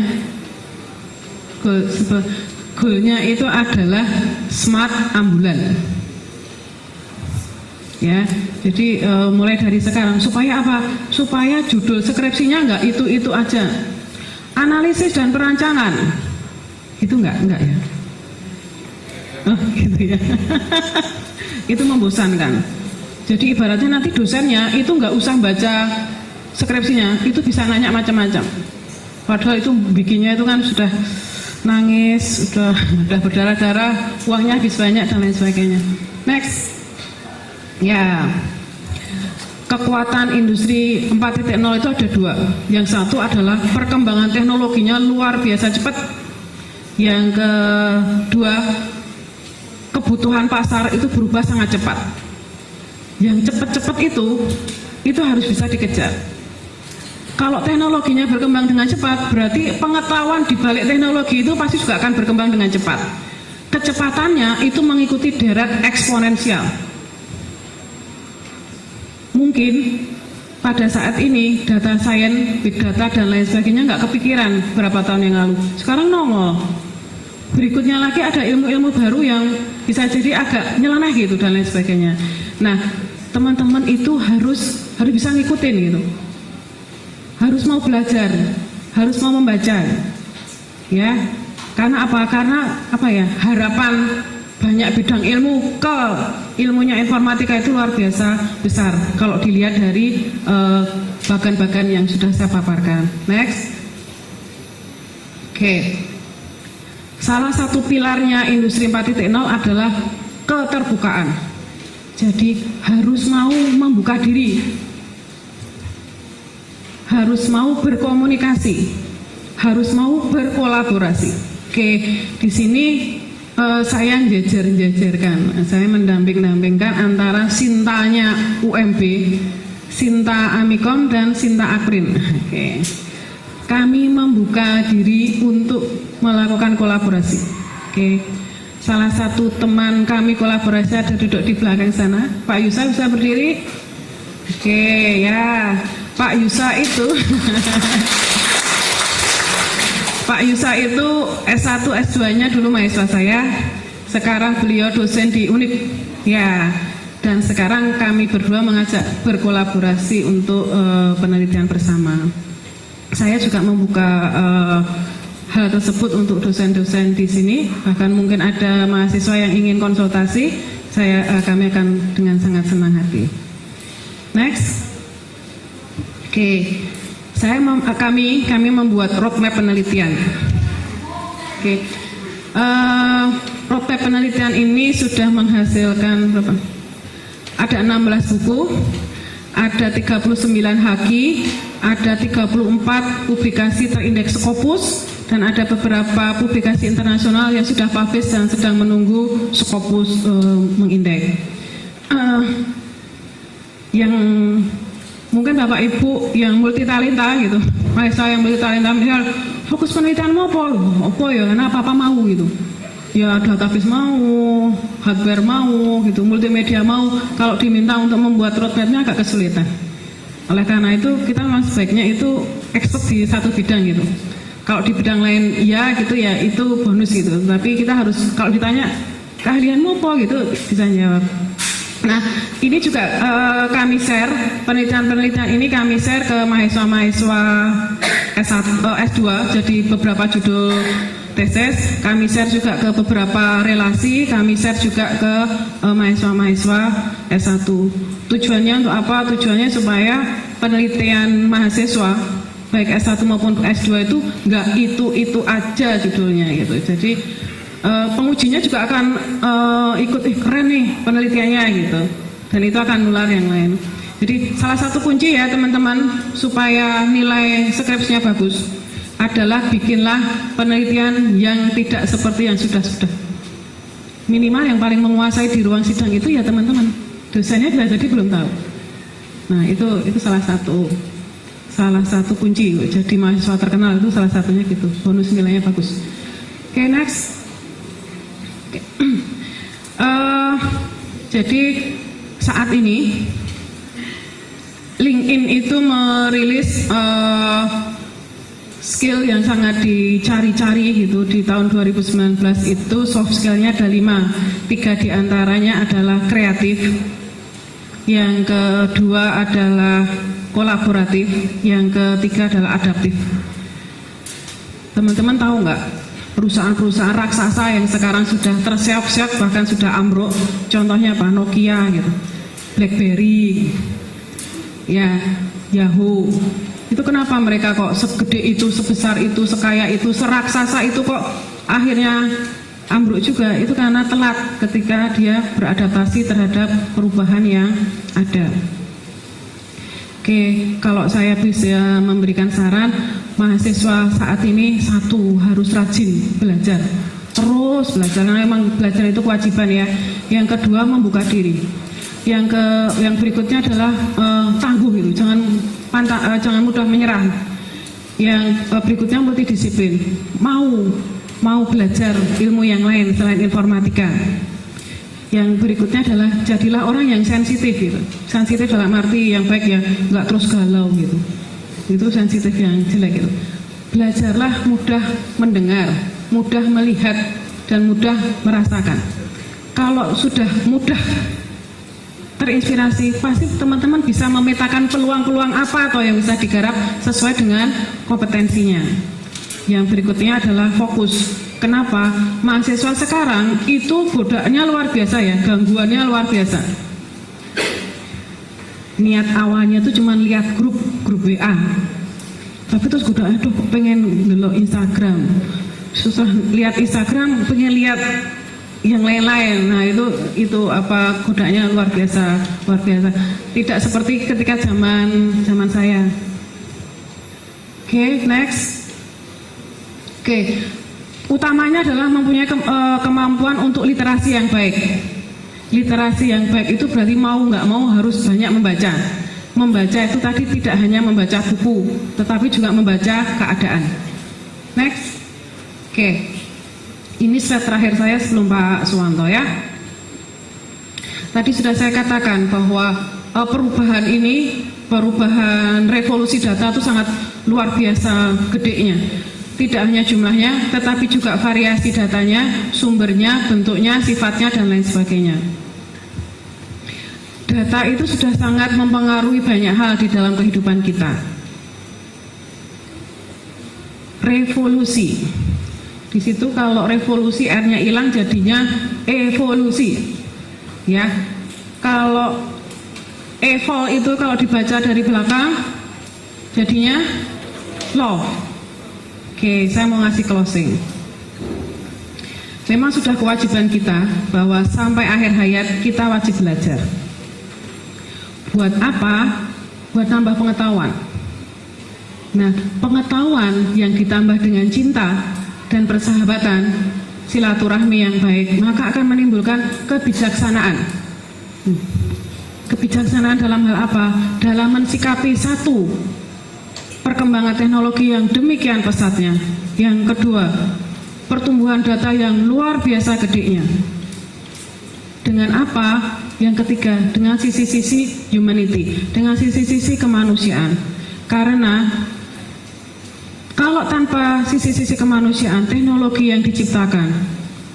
goalnya itu adalah smart ambulan. Ya, jadi mulai dari sekarang supaya apa? Supaya judul skripsinya nggak itu aja. Analisis dan perancangan itu nggak ya? Oh, gitu ya. Itu membosankan. Jadi ibaratnya nanti dosennya itu nggak usah baca skripsinya, itu bisa nanya macam-macam. Padahal itu bikinnya itu kan sudah nangis, sudah berdarah-darah, uangnya habis banyak dan lain sebagainya. Next. Ya, kekuatan industri 4.0 itu ada 2. Yang satu adalah perkembangan teknologinya luar biasa cepat. Yang kedua, kebutuhan pasar itu berubah sangat cepat. yang cepat-cepat itu harus bisa dikejar. Kalau teknologinya berkembang dengan cepat, berarti pengetahuan di balik teknologi itu pasti juga akan berkembang dengan cepat. Kecepatannya itu mengikuti deret eksponensial. Mungkin pada saat ini data science, big data dan lain sebagainya nggak kepikiran berapa tahun yang lalu. Sekarang nongol. Berikutnya lagi ada ilmu-ilmu baru yang bisa jadi agak nyeleneh gitu dan lain sebagainya. Nah, teman-teman itu harus bisa ngikutin gitu. Harus mau belajar, harus mau membaca. Ya. Karena apa? Karena apa ya? Harapan banyak bidang ilmu ke ilmunya informatika itu luar biasa besar kalau dilihat dari bagan-bagan yang sudah saya paparkan. Next. Oke. Salah satu pilarnya industri 4.0 adalah keterbukaan. Jadi harus mau membuka diri. Harus mau berkomunikasi. Harus mau berkolaborasi. Oke, di sini saya jajar-jajarkan, saya mendamping-dampingkan antara Sintanya UMB, Sinta Amikom dan Sinta Akrin. Oke. Kami membuka diri untuk melakukan kolaborasi. Oke. Salah satu teman kami kolaborasi ada duduk di belakang sana. Pak Yusa bisa berdiri? Oke, ya. Pak Yusa itu Pak Yusa itu S1, S2-nya dulu mahasiswa saya. Sekarang beliau dosen di UNIP. Ya. Dan sekarang kami berdua mengajak berkolaborasi untuk penelitian bersama. Saya juga membuka hal tersebut untuk dosen-dosen di sini. Bahkan mungkin ada mahasiswa yang ingin konsultasi, kami akan dengan sangat senang hati. Next. Oke. Kami membuat roadmap penelitian. Oke. Roadmap penelitian ini sudah menghasilkan berapa? Ada 16 buku, ada 39 haki, ada 34 publikasi terindeks Scopus, dan ada beberapa publikasi internasional yang sudah publish dan sedang menunggu Scopus mengindeks. Yang mungkin Bapak Ibu yang multi talenta gitu, mahasiswa yang multi talenta, misal fokus penelitianmu apa ya, karena apa mau gitu. Ya database mau, hardware mau gitu, multimedia mau. Kalau diminta untuk membuat roadmapnya agak kesulitan. Oleh karena itu kita memang sebaiknya itu expert di satu bidang gitu. Kalau di bidang lain ya gitu ya itu bonus gitu. Tapi kita harus kalau ditanya keahlianmu apa gitu bisa jawab. Nah, ini juga kami share, penelitian-penelitian ini kami share ke mahasiswa-mahasiswa S2, jadi beberapa judul tesis, kami share juga ke beberapa relasi, kami share juga ke mahasiswa-mahasiswa S1. Tujuannya untuk apa? Tujuannya supaya penelitian mahasiswa, baik S1 maupun S2 itu nggak itu aja judulnya gitu. Jadi pengujinya juga akan ikut keren nih penelitiannya gitu, dan itu akan nular yang lain. Jadi salah satu kunci ya teman-teman supaya nilai skripsinya bagus adalah bikinlah penelitian yang tidak seperti yang sudah-sudah. Minimal yang paling menguasai di ruang sidang itu ya teman-teman, dosennya bisa jadi belum tahu. Nah itu salah satu kunci jadi mahasiswa terkenal itu salah satunya gitu, bonus nilainya bagus. Oke, next. Jadi saat ini LinkedIn itu merilis skill yang sangat dicari-cari gitu di tahun 2019 itu soft skillnya ada 5. 3 diantaranya adalah kreatif, yang kedua adalah kolaboratif, yang ketiga adalah adaptif. Teman-teman tahu nggak? Perusahaan-perusahaan raksasa yang sekarang sudah terseok-seok bahkan sudah ambruk, contohnya apa? Nokia gitu, BlackBerry, ya Yahoo. Itu kenapa mereka kok segede itu, sebesar itu, sekaya itu, seraksasa itu kok akhirnya ambruk juga? Itu karena telat ketika dia beradaptasi terhadap perubahan yang ada. Oke, kalau saya bisa memberikan saran, mahasiswa saat ini satu harus rajin belajar, terus belajar karena memang belajar itu kewajiban ya. Yang kedua membuka diri. Yang berikutnya adalah tangguh gitu, jangan mudah menyerah. Yang berikutnya multidisiplin, mau belajar ilmu yang lain selain informatika. Yang berikutnya adalah jadilah orang yang sensitif gitu. Sensitif dalam arti yang baik ya, nggak terus galau gitu. Itu sensitif yang jelek gitu. Belajarlah mudah mendengar, mudah melihat, dan mudah merasakan. Kalau sudah mudah terinspirasi, pasti teman-teman bisa memetakan peluang-peluang apa atau yang bisa digarap sesuai dengan kompetensinya. Yang berikutnya adalah fokus. Kenapa? Mahasiswa sekarang itu godaannya luar biasa ya, gangguannya luar biasa. Niat awalnya itu cuma lihat grup WA, tapi terus godaannya tuh pengen ngelok Instagram, susah lihat Instagram, pengen lihat yang lain-lain. Nah itu apa godaannya luar biasa. Tidak seperti ketika zaman saya. Oke, next. Oke. Utamanya adalah mempunyai kemampuan untuk literasi yang baik. Literasi yang baik itu berarti mau nggak mau harus banyak membaca. Membaca itu tadi tidak hanya membaca buku, tetapi juga membaca keadaan. Next. Oke. Ini slide terakhir saya sebelum Pak Suwanto ya. Tadi sudah saya katakan bahwa perubahan revolusi data itu sangat luar biasa gedenya. Tidak hanya jumlahnya, tetapi juga variasi datanya, sumbernya, bentuknya, sifatnya, dan lain sebagainya. Data itu sudah sangat mempengaruhi banyak hal di dalam kehidupan kita. Revolusi. Di situ kalau revolusi R-nya hilang jadinya evolusi. Ya. Kalau evol itu kalau dibaca dari belakang jadinya love. Oke, saya mau ngasih closing. Memang sudah kewajiban kita bahwa sampai akhir hayat kita wajib belajar. Buat apa? Buat nambah pengetahuan. Nah, pengetahuan yang ditambah dengan cinta dan persahabatan, silaturahmi yang baik, maka akan menimbulkan kebijaksanaan. Kebijaksanaan dalam hal apa? Dalam mensikapi satu, perkembangan teknologi yang demikian pesatnya. Yang kedua, pertumbuhan data yang luar biasa gedenya. Dengan apa? Yang ketiga, dengan sisi-sisi humanity, dengan sisi-sisi kemanusiaan. Karena kalau tanpa sisi-sisi kemanusiaan, teknologi yang diciptakan,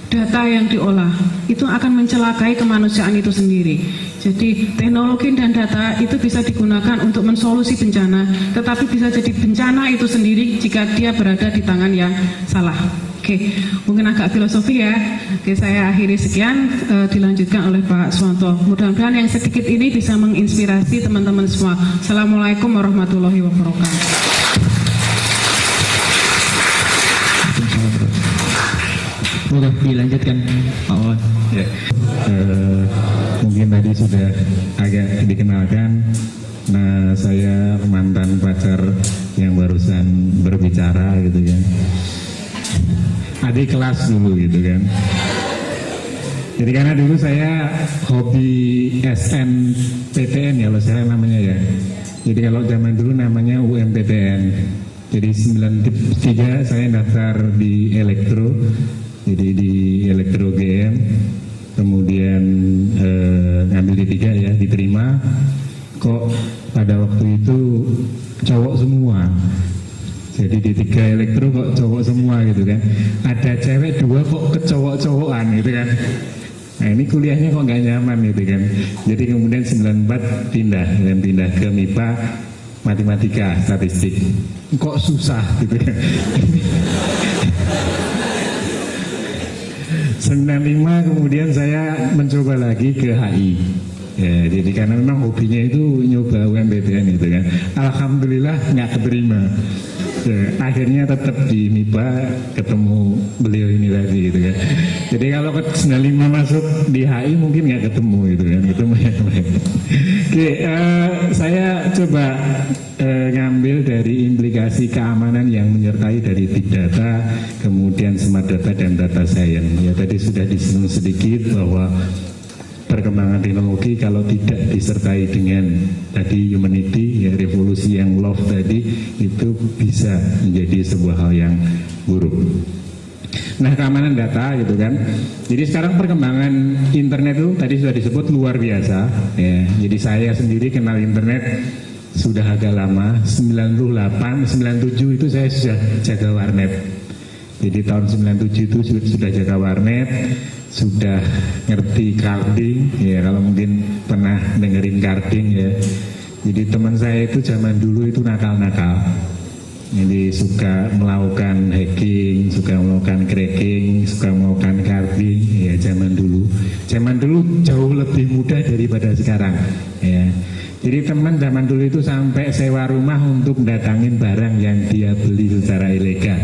data yang diolah, itu akan mencelakai kemanusiaan itu sendiri. Jadi teknologi dan data itu bisa digunakan untuk mensolusi bencana, tetapi bisa jadi bencana itu sendiri jika dia berada di tangan yang salah. Oke, mungkin agak filosofi ya. Oke, saya akhiri sekian, dilanjutkan oleh Pak Suwanto. Mudah-mudahan yang sedikit ini bisa menginspirasi teman-teman semua. Assalamualaikum warahmatullahi wabarakatuh. Boleh dilanjutkan Pak Wawan. Ya. Mungkin tadi sudah agak dikenalkan. Nah, saya mantan pacar yang barusan berbicara gitu kan. Adik kelas dulu gitu kan. Jadi karena dulu saya hobi SNPTN ya, kalau saya namanya ya. Jadi kalau zaman dulu namanya UMPTN. Jadi 93 saya daftar di elektro. Jadi di elektro GM, kemudian ngambil D3 ya, diterima. Kok pada waktu itu cowok semua. Jadi D3 elektro kok cowok semua gitu kan. Ada cewek 2 kok kecowok-cowokan gitu kan. Nah ini kuliahnya kok nggak nyaman gitu kan. Jadi kemudian 94 pindah ke MIPA, matematika, statistik. Kok susah gitu kan. 95 kemudian saya mencoba lagi ke HI. Ya, jadi karena memang hobinya itu nyoba UMPTN gitu kan. Alhamdulillah nggak keterima. Ya, akhirnya tetap di MIPA, ketemu beliau ini tadi gitu kan. Jadi kalau ke 95 masuk di HI mungkin nggak ketemu gitu kan. Ketemu yang lain. Oke, saya coba ngambil dari implikasi keamanan yang menyertai dari big data, kemudian smart data dan data science. Ya tadi sudah disinggung sedikit bahwa perkembangan teknologi kalau tidak disertai dengan tadi humanity, ya revolusi yang love tadi, itu bisa menjadi sebuah hal yang buruk. Nah, keamanan data gitu kan. Jadi sekarang perkembangan internet itu tadi sudah disebut luar biasa ya. Jadi saya sendiri kenal internet sudah agak lama, 98, 97 itu saya sudah jaga warnet. Jadi tahun 97 itu sudah jaga warnet, sudah ngerti carding ya, kalau mungkin pernah dengerin carding ya. Jadi teman saya itu zaman dulu itu nakal-nakal. Jadi suka melakukan hacking, suka melakukan cracking, suka melakukan carding ya zaman dulu. Zaman dulu jauh lebih mudah daripada sekarang ya. Jadi teman zaman dulu itu sampai sewa rumah untuk datangin barang yang dia beli secara ilegal.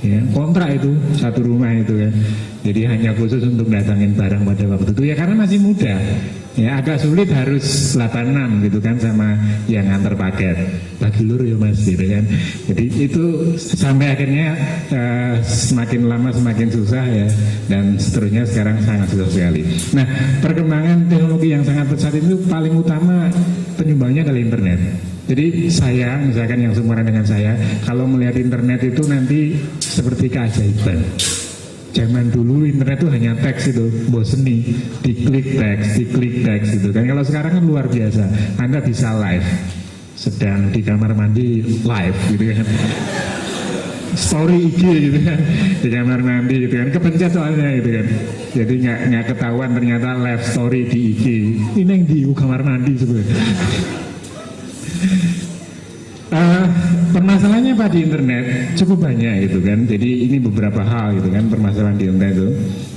Ya, kontrak itu satu rumah itu kan. Jadi hanya khusus untuk datangin barang pada waktu itu ya, karena masih muda. Ya agak sulit, harus 86 gitu kan sama yang nganter paket. Bagi lur ya Mas gitu kan. Jadi itu sampai akhirnya semakin lama semakin susah ya, dan seterusnya sekarang sangat susah sekali. Nah, perkembangan teknologi yang sangat pesat itu paling utama penyumbangnya adalah internet. Jadi saya, misalkan yang seumuran dengan saya, kalau melihat internet itu nanti seperti keajaiban. Zaman dulu internet itu hanya teks itu, boseni, diklik teks gitu kan. Kalau sekarang kan luar biasa, Anda bisa live, sedang di kamar mandi live gitu kan. Story IG gitu kan, di kamar mandi gitu kan, kepencet soalnya gitu kan. Jadi nggak ketahuan ternyata live story di IG. Ini yang di kamar mandi sebenarnya. Permasalahannya Pak di internet cukup banyak gitu kan. Jadi ini beberapa hal gitu kan, permasalahan di internet itu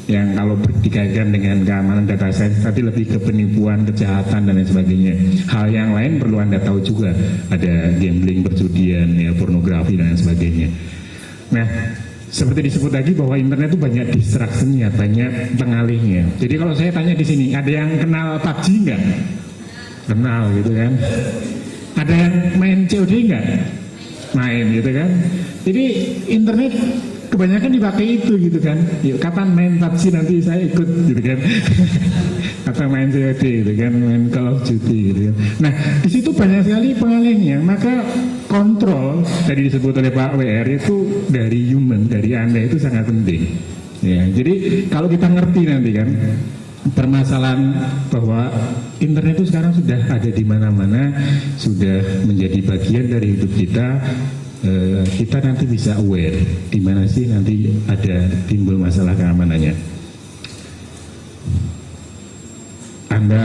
yang kalau dikaitkan dengan keamanan data science tadi lebih ke penipuan, kejahatan dan lain sebagainya. Hal yang lain perlu Anda tahu juga, ada gambling, perjudian, ya pornografi dan lain sebagainya. Nah, seperti disebut lagi bahwa internet itu banyak distraksinya, banyak pengalihnya. Jadi kalau saya tanya di sini, ada yang kenal PUBG nggak? Kenal gitu kan. Ada yang main COD nggak? Main gitu kan. Jadi internet kebanyakan dipakai itu gitu kan. Yuk kapan main PUBG nanti saya ikut gitu kan. Atau main COD gitu kan, main Call of Duty gitu kan. Nah, di situ banyak sekali pengalihnya. Maka kontrol tadi disebut oleh Pak WR itu dari human, dari Anda itu sangat penting. Ya, jadi kalau kita ngerti nanti kan permasalahan bahwa internet itu sekarang sudah ada di mana-mana, sudah menjadi bagian dari hidup kita. Kita nanti bisa aware di mana sih nanti ada timbul masalah keamanannya. Anda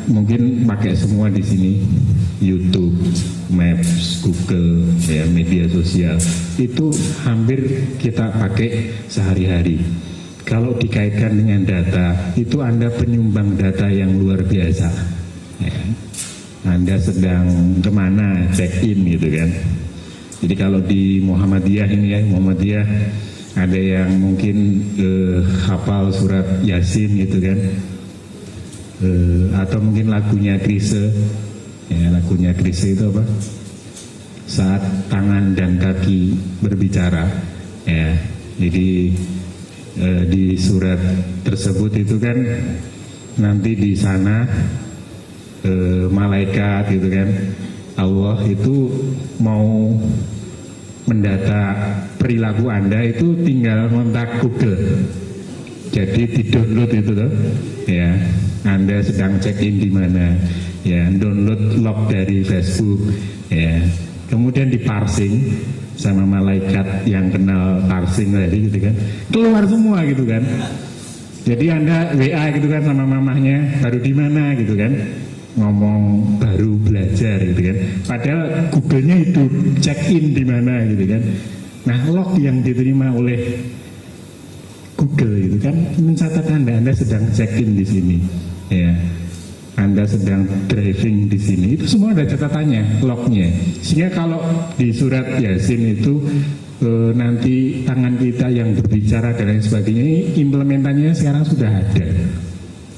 mungkin pakai semua di sini, YouTube, Maps, Google, ya media sosial itu hampir kita pakai sehari-hari. Kalau dikaitkan dengan data, itu Anda penyumbang data yang luar biasa. Ya. Anda sedang kemana, check in gitu kan. Jadi kalau di Muhammadiyah ini ya, Muhammadiyah ada yang mungkin hafal surat Yasin gitu kan. Atau mungkin lagunya Chrisye. Ya, lagunya Chrisye itu apa? Saat tangan dan kaki berbicara. Ya, jadi di surat tersebut itu kan nanti di sana malaikat gitu kan, Allah itu mau mendata perilaku Anda itu tinggal kontak Google. Jadi di download itu loh, ya Anda sedang check in di mana, ya download log dari Facebook, ya kemudian diparsing sama malaikat yang kenal parsing tadi gitu kan, keluar semua gitu kan. Jadi Anda WA gitu kan sama mamahnya, baru di mana gitu kan, ngomong baru belajar gitu kan, padahal Google-nya itu check in di mana gitu kan. Nah, log yang diterima oleh Google itu kan mencatat Anda sedang check in di sini, ya. Anda sedang driving di sini, itu semua ada catatannya, lognya. Sehingga kalau di surat Yasin itu nanti tangan kita yang berbicara dan lain sebagainya, ini implementasinya sekarang sudah ada.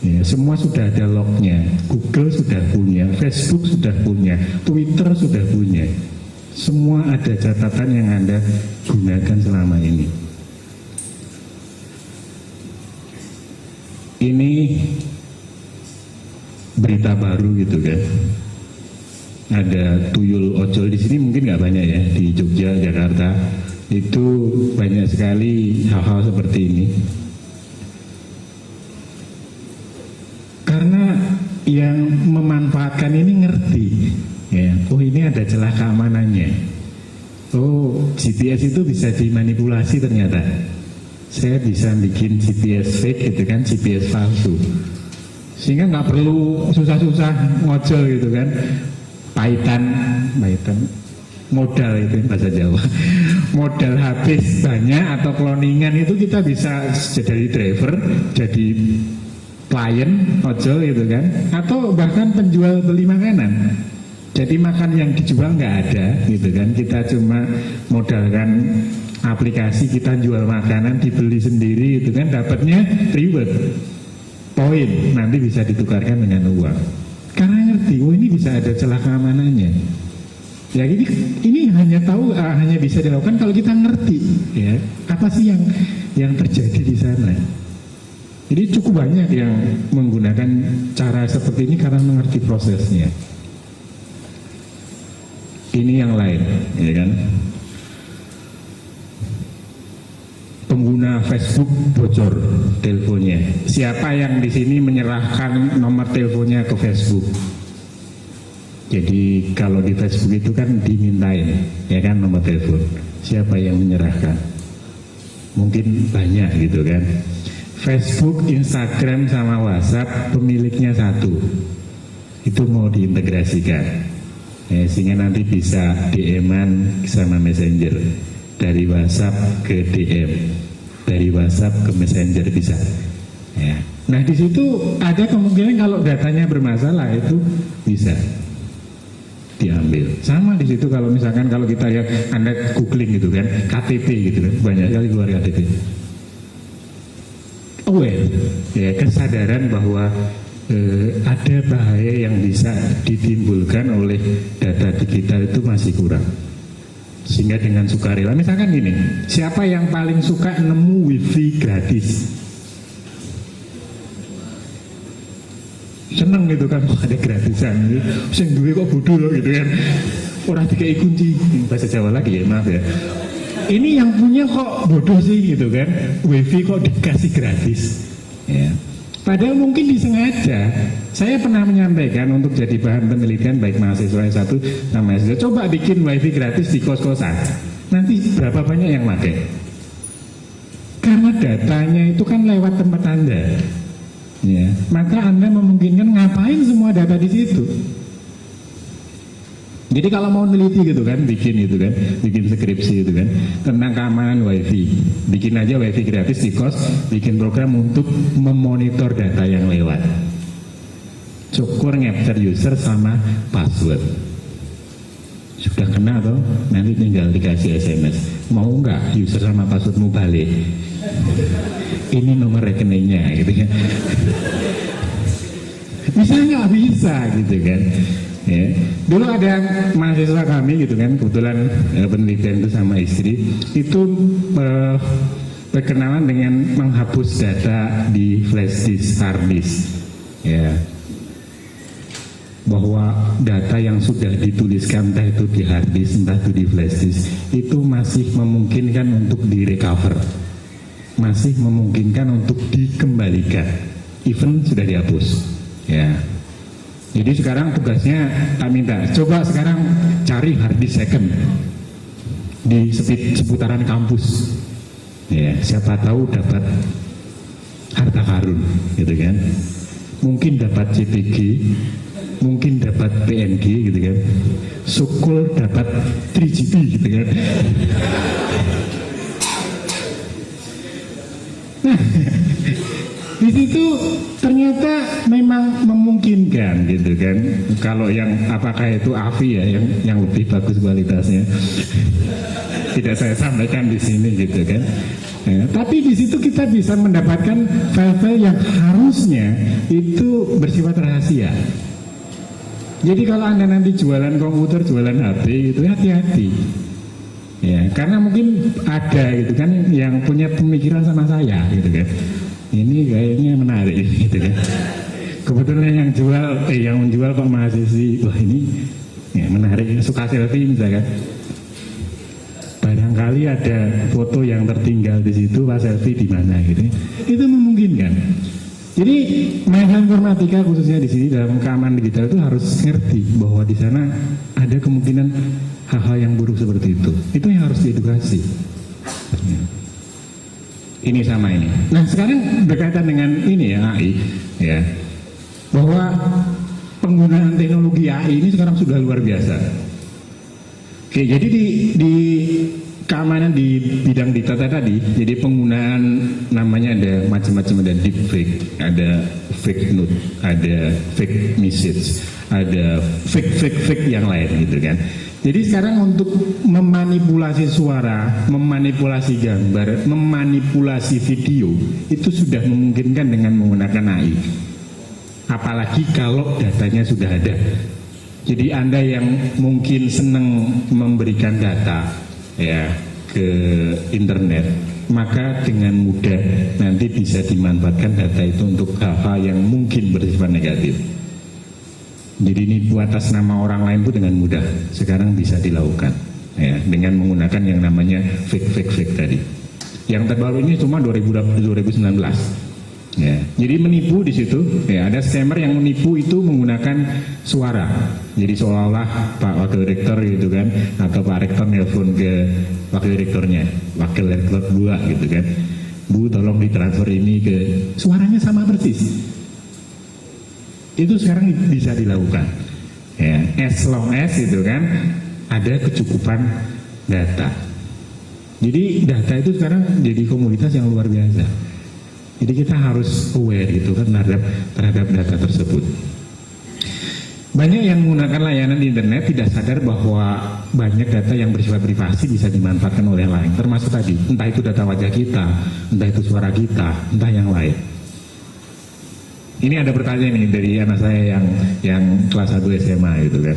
Ya, semua sudah ada lognya. Google sudah punya, Facebook sudah punya, Twitter sudah punya. Semua ada catatan yang Anda gunakan selama ini. Ini berita baru gitu kan. Ada tuyul ojol di sini mungkin nggak banyak ya, di Jogja, Jakarta itu banyak sekali hal-hal seperti ini. Karena yang memanfaatkan ini ngerti, ya, oh ini ada celah keamanannya. Oh, GPS itu bisa dimanipulasi ternyata. Saya bisa bikin GPS fake gitu kan, GPS palsu. Sehingga nggak perlu susah-susah ngojol gitu kan. Paitan modal itu bahasa Jawa. Modal habis banyak atau cloningan itu kita bisa jadi driver, jadi klien ojol gitu kan, atau bahkan penjual beli makanan. Jadi makan yang dijual nggak ada gitu kan, kita cuma modalkan aplikasi, kita jual makanan, dibeli sendiri gitu kan, dapatnya reward, poin, nanti bisa ditukarkan dengan uang. Karena ngerti, oh ini bisa ada celah keamanannya. Ya ini hanya hanya bisa dilakukan kalau kita ngerti, ya apa sih yang terjadi di sana. Jadi cukup banyak yang menggunakan cara seperti ini karena mengerti prosesnya. Ini yang lain, ya kan? Pengguna Facebook bocor teleponnya. Siapa yang di sini menyerahkan nomor teleponnya ke Facebook? Jadi kalau di Facebook itu kan dimintain, ya kan, nomor telepon. Siapa yang menyerahkan? Mungkin banyak gitu kan. Facebook, Instagram, sama WhatsApp pemiliknya satu. Itu mau diintegrasikan, sehingga nanti bisa DM-an sama Messenger. Dari WhatsApp ke DM, dari WhatsApp ke Messenger bisa. Ya. Nah di situ ada kemungkinan kalau datanya bermasalah itu bisa diambil. Sama di situ kalau misalkan kalau kita lihat Anda googling gitu kan, KTP gitu kan, banyak sekali keluar KTP. Aware, ya, kesadaran bahwa ada bahaya yang bisa ditimbulkan oleh data digital itu masih kurang. Sehingga dengan sukarela, misalkan gini, siapa yang paling suka nemu wifi gratis? Seneng gitu kan, ada gratisan gitu. Sing duwe kok bodoh loh gitu kan. Orang dikai kunci, bahasa Jawa lagi ya, maaf ya. Ini yang punya kok bodoh sih gitu kan, wifi kok dikasih gratis. Ya. Padahal mungkin disengaja. Saya pernah menyampaikan untuk jadi bahan penelitian baik mahasiswa S1 dan mahasiswa, coba bikin wifi gratis di kos-kosan. Nanti berapa banyak yang pakai? Karena datanya itu kan lewat tempat Anda. Ya, maka Anda memungkinkan ngapain semua data di situ. Jadi kalau mau neliti gitu kan, bikin skripsi gitu kan, tentang keamanan wifi, bikin aja wifi gratis di kos, bikin program untuk memonitor data yang lewat. Cukur capture user sama password. Sudah kena toh, nanti tinggal dikasih SMS. Mau nggak user sama passwordmu balik? Ini nomor rekeningnya gitu kan. Bisa nggak bisa gitu kan? Ya. Dulu ada mahasiswa kami gitu kan, kebetulan penelitian itu sama istri, itu berkenalan dengan menghapus data di flash disk, hard disk, ya, bahwa data yang sudah dituliskan entah itu di hard disk, entah itu di flash disk, itu masih memungkinkan untuk direcover, masih memungkinkan untuk dikembalikan, even sudah dihapus, ya. Jadi sekarang tugasnya tak minta, coba sekarang cari hard disk second di seputaran kampus, ya, siapa tahu dapat harta karun, gitu kan? Mungkin dapat CPG, mungkin dapat PNG, gitu kan? Sukul dapat 3GP, gitu kan? Nah, di situ ternyata memang memungkinkan gitu kan. Kalau yang apakah itu AVI ya yang lebih bagus kualitasnya, tidak saya sampaikan di sini gitu kan. Ya, tapi di situ kita bisa mendapatkan file-file yang harusnya itu bersifat rahasia. Jadi kalau Anda nanti jualan komputer, jualan HP gitu, hati-hati. Ya, karena mungkin ada gitu kan yang punya pemikiran sama saya gitu kan. Ini kayaknya menarik gitu kan. kebetulan yang menjual Pak mahasiswi, wah ini ya, menarik, suka selfie misalkan. Barangkali ada foto yang tertinggal di situ, Pak selfie di mana gitu. Itu memungkinkan. Jadi mahasiswa informatika khususnya di sini dalam keamanan digital itu harus ngerti bahwa di sana ada kemungkinan hal-hal yang buruk seperti itu. Itu yang harus diedukasi. Ini sama ini. Nah sekarang berkaitan dengan ini ya AI, ya, bahwa penggunaan teknologi AI ini sekarang sudah luar biasa. Oke, jadi di keamanan di bidang data tadi, jadi penggunaan namanya ada macam-macam, ada deepfake, ada fake news, ada fake message, ada fake yang lain gitu kan. Jadi sekarang untuk memanipulasi suara, memanipulasi gambar, memanipulasi video itu sudah memungkinkan dengan menggunakan AI. Apalagi kalau datanya sudah ada. Jadi Anda yang mungkin senang memberikan data ya ke internet, maka dengan mudah nanti bisa dimanfaatkan data itu untuk hal-hal yang mungkin bersifat negatif. Jadi ini atas nama orang lain pun dengan mudah sekarang bisa dilakukan ya, dengan menggunakan yang namanya fake tadi. Yang terbaru ini cuma 2019 ya. Jadi menipu di situ ya, ada scammer yang menipu itu menggunakan suara. Jadi seolah-olah Pak Wakil Rektor gitu kan, atau Pak Rektor nelpon ke Wakil Rektornya, Wakil Rektor 2 gitu kan, Bu tolong ditransfer ini ke, suaranya sama persis. Itu sekarang bisa dilakukan ya, as long as itu kan ada kecukupan data. Jadi data itu sekarang jadi komoditas yang luar biasa. Jadi kita harus aware gitu kan terhadap data tersebut. Banyak yang menggunakan layanan di internet tidak sadar bahwa banyak data yang bersifat privasi bisa dimanfaatkan oleh lain, termasuk tadi, entah itu data wajah kita, entah itu suara kita, entah yang lain. Ini ada pertanyaan nih dari anak saya yang kelas 1 SMA gitu kan.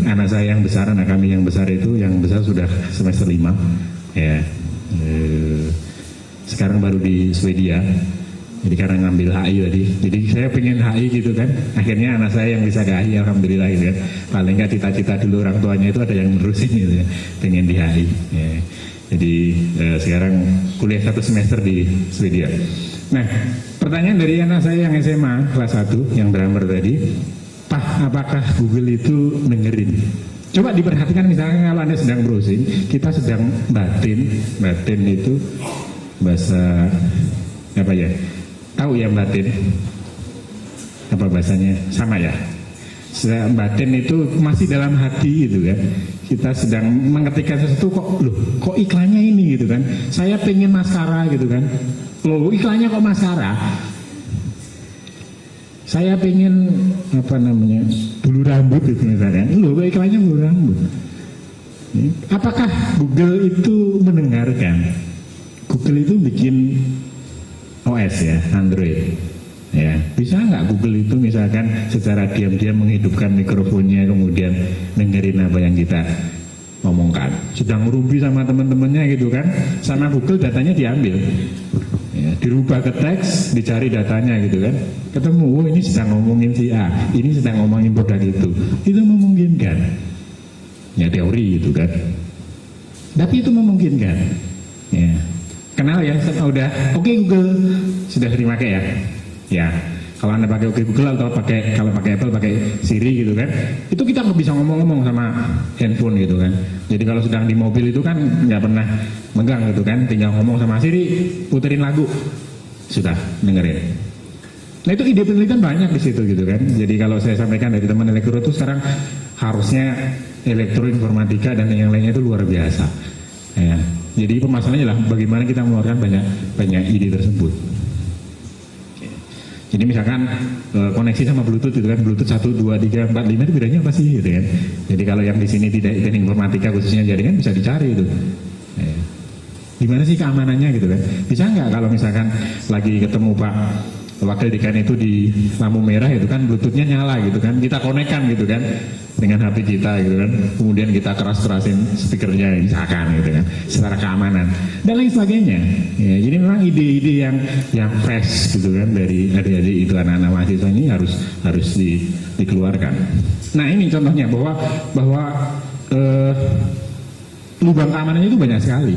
Anak saya yang besar, anak kami yang besar itu, yang besar sudah semester 5 ya. Sekarang baru di Swedia. Jadi karena ngambil HI tadi. Jadi saya pengen HI gitu kan. Akhirnya anak saya yang bisa ke HI, alhamdulillah gitu kan. Paling nggak cita-cita dulu orang tuanya itu ada yang nerusin gitu ya. Pengen di HI. Ya. Jadi sekarang kuliah 1 semester di Swedia. Nah, pertanyaan dari anak saya yang SMA kelas 1 yang drummer tadi, Pak, apakah Google itu dengerin? Coba diperhatikan misalnya kalau Anda sedang browsing, kita sedang batin itu bahasa apa ya? Tahu ya batin? Apa bahasanya? Sama ya? Batin itu masih dalam hati gitu kan. Kita sedang mengetikkan sesuatu kok iklannya ini gitu kan. Saya pengen maskara gitu kan. Loh iklannya kok maskara. Saya pengen apa namanya bulu rambut gitu misalnya. Loh iklannya bulu rambut. Apakah Google itu mendengarkan? Google itu bikin OS ya, Android. Ya, bisa nggak Google itu misalkan secara diam-diam menghidupkan mikrofonnya kemudian dengerin apa yang kita ngomongkan. Sedang ngerumpi sama teman-temannya gitu kan, sama Google datanya diambil. Ya, dirubah ke teks, dicari datanya gitu kan. Ketemu, oh ini sedang ngomongin si A, ini sedang ngomongin produk itu. Itu memungkinkan. Ya teori gitu kan. Tapi itu memungkinkan. Ya. Kenal ya, udah oke Google, sudah terima ya. Ya, kalau Anda pakai Google atau kalau pakai Apple pakai Siri gitu kan, itu kita nggak bisa ngomong-ngomong sama handphone gitu kan. Jadi kalau sedang di mobil itu kan nggak pernah megang gitu kan, tinggal ngomong sama Siri, puterin lagu, sudah dengerin. Nah itu ide penelitian banyak di situ gitu kan. Jadi kalau saya sampaikan dari teman elektro itu sekarang harusnya elektroinformatika dan yang lainnya itu luar biasa. Ya. Jadi permasalahannya lah bagaimana kita mengeluarkan banyak ide tersebut. Jadi misalkan koneksi sama Bluetooth itu kan, Bluetooth 1, 2, 3, 4, 5 itu bedanya apa sih gitu kan. Jadi kalau yang di sini tidak teknik informatika khususnya jaringan bisa dicari itu. Gimana sih keamanannya gitu kan. Bisa nggak kalau misalkan lagi ketemu Pak wakil dekan itu di lampu merah itu kan bluetoothnya nyala gitu kan, kita konekkan gitu kan dengan HP kita gitu kan, kemudian kita keras-kerasin speakernya misalkan gitu kan, secara keamanan dan lain sebagainya. Ya, jadi memang ide-ide yang fresh gitu kan dari adik-adik itu, anak-anak mahasiswa ini harus dikeluarkan. Nah ini contohnya bahwa lubang keamanannya itu banyak sekali.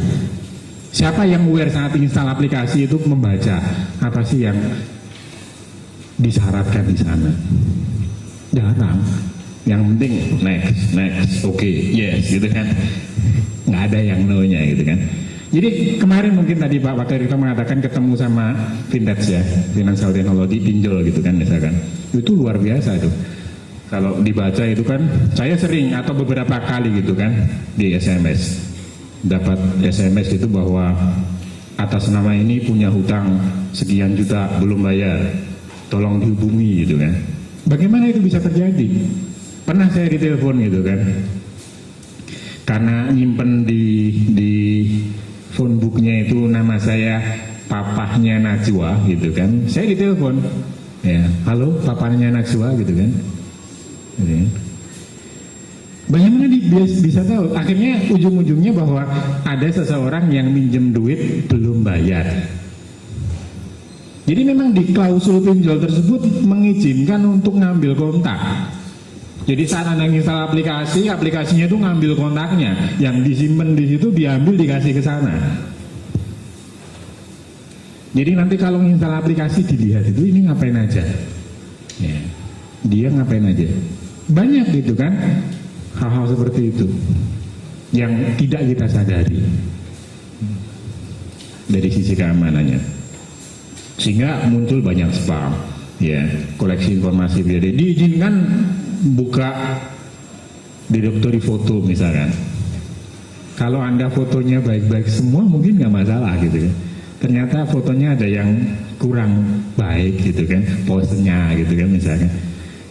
Siapa yang aware saat install aplikasi itu membaca apa sih yang disyaratkan di sana? Jarang. Yang penting next, oke, yes gitu kan. Nggak ada yang no-nya gitu kan. Jadi kemarin mungkin tadi Pak Wakil Rektor mengatakan ketemu sama Vintage ya, Financial Technology, pinjol gitu kan misalkan. Itu luar biasa tuh. Kalau dibaca itu kan, saya sering atau beberapa kali gitu kan di SMS. Dapat SMS itu bahwa atas nama ini punya hutang sekian juta belum bayar, tolong dihubungi gitu kan. Bagaimana itu bisa terjadi? Pernah saya ditelepon gitu kan, karena nyimpen di phone booknya itu nama saya papahnya Najwa gitu kan. Saya ditelepon, ya halo papahnya Najwa gitu kan. Gitu kan. Bagaimana bisa tahu? Akhirnya ujung-ujungnya bahwa ada seseorang yang minjem duit belum bayar. Jadi memang di klausul pinjol tersebut mengizinkan untuk ngambil kontak. Jadi saat Anda install aplikasi, aplikasinya itu ngambil kontaknya, yang disimpan di situ diambil dikasih ke sana. Jadi nanti kalau install aplikasi dilihat itu ini ngapain aja, ya, dia ngapain aja. Banyak gitu kan. Hal-hal seperti itu yang tidak kita sadari dari sisi keamanannya, sehingga muncul banyak spam, ya, koleksi informasi. Jadi diizinkan buka direktori foto misalkan. Kalau Anda fotonya baik-baik semua mungkin nggak masalah gitu kan. Ternyata fotonya ada yang kurang baik gitu kan, posenya gitu kan misalkan.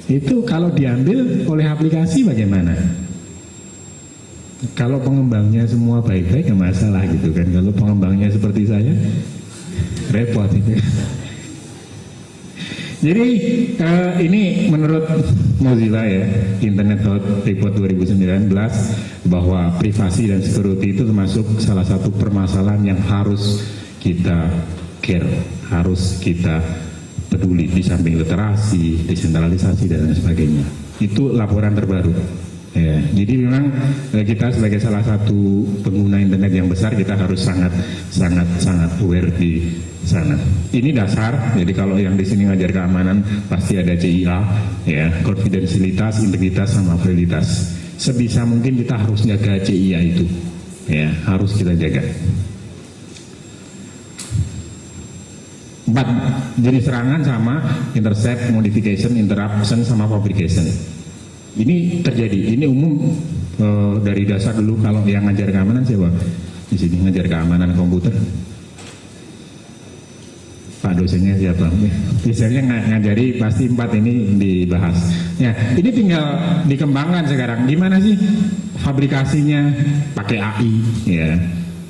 Itu kalau diambil oleh aplikasi bagaimana? Kalau pengembangnya semua baik-baik nggak masalah gitu kan. Kalau pengembangnya seperti saya, repot itu. Jadi ini menurut Mozilla ya, Internet Health Report 2019, bahwa privasi dan security itu termasuk salah satu permasalahan yang harus kita care, harus kita peduli, di samping literasi, desentralisasi dan lain sebagainya. Itu laporan terbaru. Ya, jadi memang kita sebagai salah satu pengguna internet yang besar, kita harus sangat aware di sana. Ini dasar. Jadi kalau yang di sini ngajar keamanan pasti ada CIA, ya, konfidensialitas, integritas sama validitas. Sebisa mungkin kita harus jaga CIA itu, ya, harus kita jaga. 4 jenis serangan sama intercept, modification, interruption, sama fabrication. Ini terjadi, ini umum dari dasar dulu. Kalau yang ngajar keamanan siapa? Di sini ngajar keamanan komputer. Pak dosennya siapa? Biasanya ngajari pasti 4 ini dibahas. Ya, ini tinggal dikembangkan sekarang. Gimana sih fabrikasinya? Pakai AI, ya.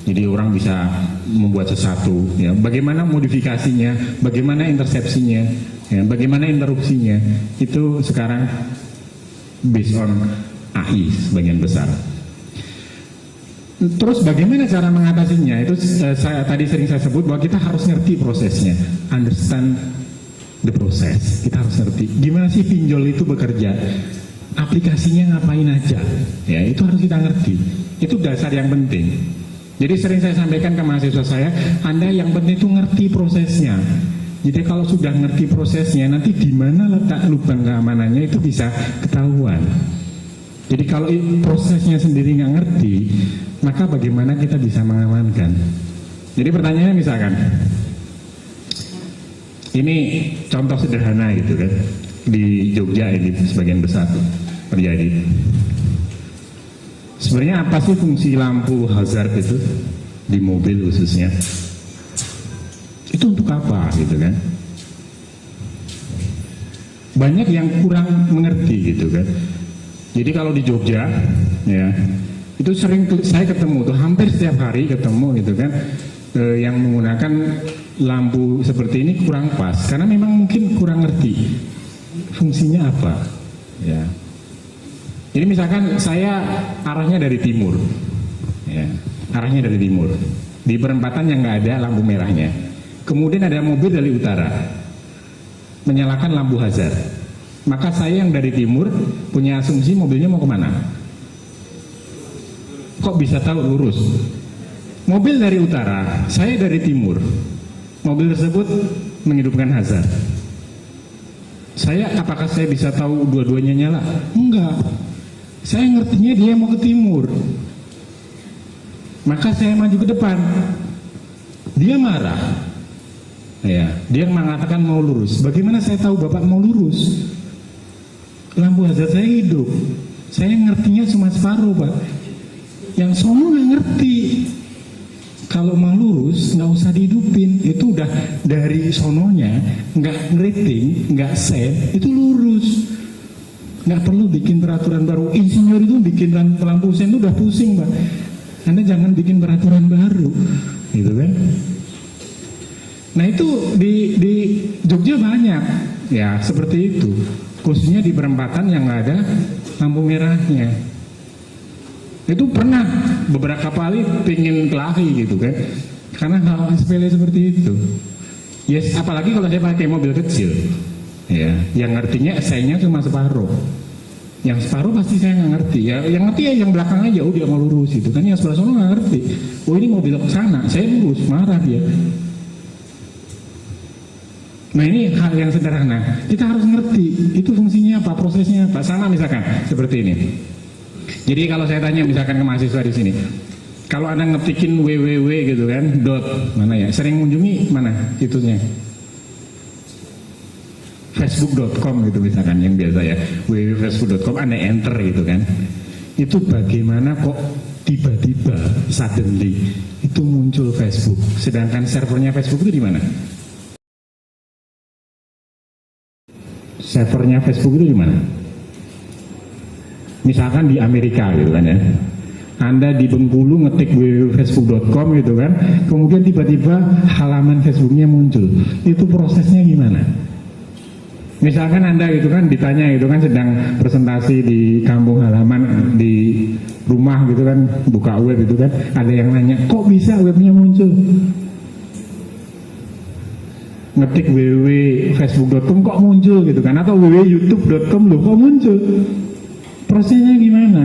Jadi orang bisa membuat sesuatu, ya. Bagaimana modifikasinya, bagaimana intersepsinya, ya. Bagaimana interupsinya, itu sekarang based on AI sebagian besar. Terus bagaimana cara mengatasinya? Itu tadi sering saya sebut bahwa kita harus ngerti prosesnya, understand the process. Kita harus ngerti gimana sih pinjol itu bekerja, aplikasinya ngapain aja, ya. Itu harus kita ngerti. Itu dasar yang penting. Jadi sering saya sampaikan ke mahasiswa saya, Anda yang penting itu ngerti prosesnya. Jadi kalau sudah ngerti prosesnya, nanti di mana letak lubang keamanannya itu bisa ketahuan. Jadi kalau prosesnya sendiri nggak ngerti, maka bagaimana kita bisa mengamankan? Jadi pertanyaannya misalkan, ini contoh sederhana gitu kan, di Jogja ini sebagian besar terjadi. Sebenarnya apa sih fungsi lampu hazard itu di mobil khususnya? Itu untuk apa gitu kan? Banyak yang kurang mengerti gitu kan. Jadi kalau di Jogja, ya, itu sering saya ketemu tuh, hampir setiap hari ketemu gitu kan, yang menggunakan lampu seperti ini kurang pas karena memang mungkin kurang ngerti fungsinya apa ya. Jadi misalkan saya arahnya dari timur ya, arahnya dari timur di perempatan yang nggak ada lampu merahnya, kemudian ada mobil dari utara menyalakan lampu hazard, maka saya yang dari timur punya asumsi mobilnya mau kemana. Kok bisa tahu lurus? Mobil dari utara, saya dari timur. Mobil tersebut menghidupkan hazard. Apakah saya bisa tahu dua-duanya nyala? Enggak. Saya ngertinya dia mau ke timur. Maka saya maju ke depan. Dia marah. Ya, dia mengatakan mau lurus. Bagaimana saya tahu Bapak mau lurus? Lampu hazard saya hidup. Saya ngertinya cuma separuh, Pak. Yang sono nggak ngerti. Kalau mau lurus nggak usah dihidupin, itu udah dari sononya nggak ngeriting, nggak set, itu lurus. Nggak perlu bikin peraturan baru. Insinyur itu bikin lampu sen itu udah pusing, Pak. Anda jangan bikin peraturan baru, gitu kan? Nah itu di Jogja banyak, ya seperti itu. Khususnya di perempatan yang nggak ada lampu merahnya. Itu pernah beberapa kali pingin kelahi gitu kan, karena hal sepele seperti itu. Yes, apalagi kalau saya pakai mobil kecil, ya, yang ngertinya saya cuma separuh. Yang separuh pasti saya nggak ngerti. Ya, yang ngerti ya yang belakang aja, oh dia mau lurus itu kan, yang sebelah sana nggak ngerti. Oh ini mau belok ke sana, saya lurus, marah dia. Nah ini hal yang sederhana, kita harus ngerti itu fungsinya apa, prosesnya apa. Sama misalkan seperti ini. Jadi kalau saya tanya misalkan ke mahasiswa di sini, kalau Anda ngetikin www gitu kan, mana ya, sering mengunjungi mana situsnya? Facebook.com gitu misalkan yang biasa ya, www.facebook.com, Anda enter gitu kan. Itu bagaimana kok tiba-tiba suddenly itu muncul Facebook, sedangkan servernya Facebook itu di mana? Servernya Facebook itu di mana? Misalkan di Amerika gitu kan ya, Anda di Bengkulu ngetik www.facebook.com gitu kan, kemudian tiba-tiba halaman Facebooknya muncul, itu prosesnya gimana? Misalkan Anda gitu kan ditanya gitu kan sedang presentasi di kampung halaman di rumah gitu kan, buka web gitu kan, ada yang nanya kok bisa webnya muncul? Ngetik www.facebook.com kok muncul gitu kan, atau www.youtube.com loh kok muncul? Prosesnya gimana?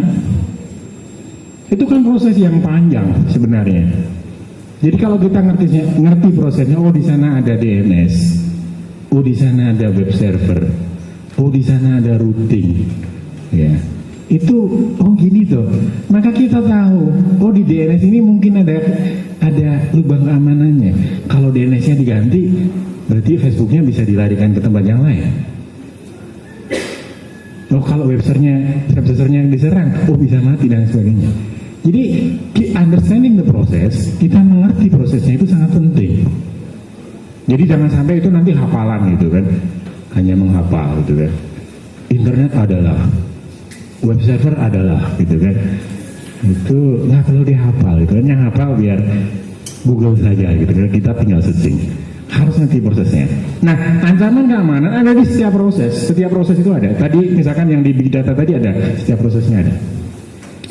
Itu kan proses yang panjang sebenarnya. Jadi kalau kita ngerti prosesnya, oh di sana ada DNS, oh di sana ada web server, oh di sana ada routing, ya. Itu oh gini tuh. Maka kita tahu, oh di DNS ini mungkin ada lubang keamanannya. Kalau DNS-nya diganti, berarti Facebooknya bisa dilarikan ke tempat yang lain. Oh kalau web servernya diserang, oh bisa mati dan sebagainya. Jadi understanding the process, kita mengerti prosesnya itu sangat penting. Jadi jangan sampai itu nanti hafalan gitu kan, hanya menghafal gitu kan. Internet adalah, web server adalah gitu kan. Itu nggak perlu dihafal gitu kan, yang hafal biar Google saja gitu kan, kita tinggal searching. Harus nanti prosesnya. Nah, ancaman keamanan ada di setiap proses. Setiap proses itu ada. Tadi misalkan yang di big data tadi ada, setiap prosesnya ada.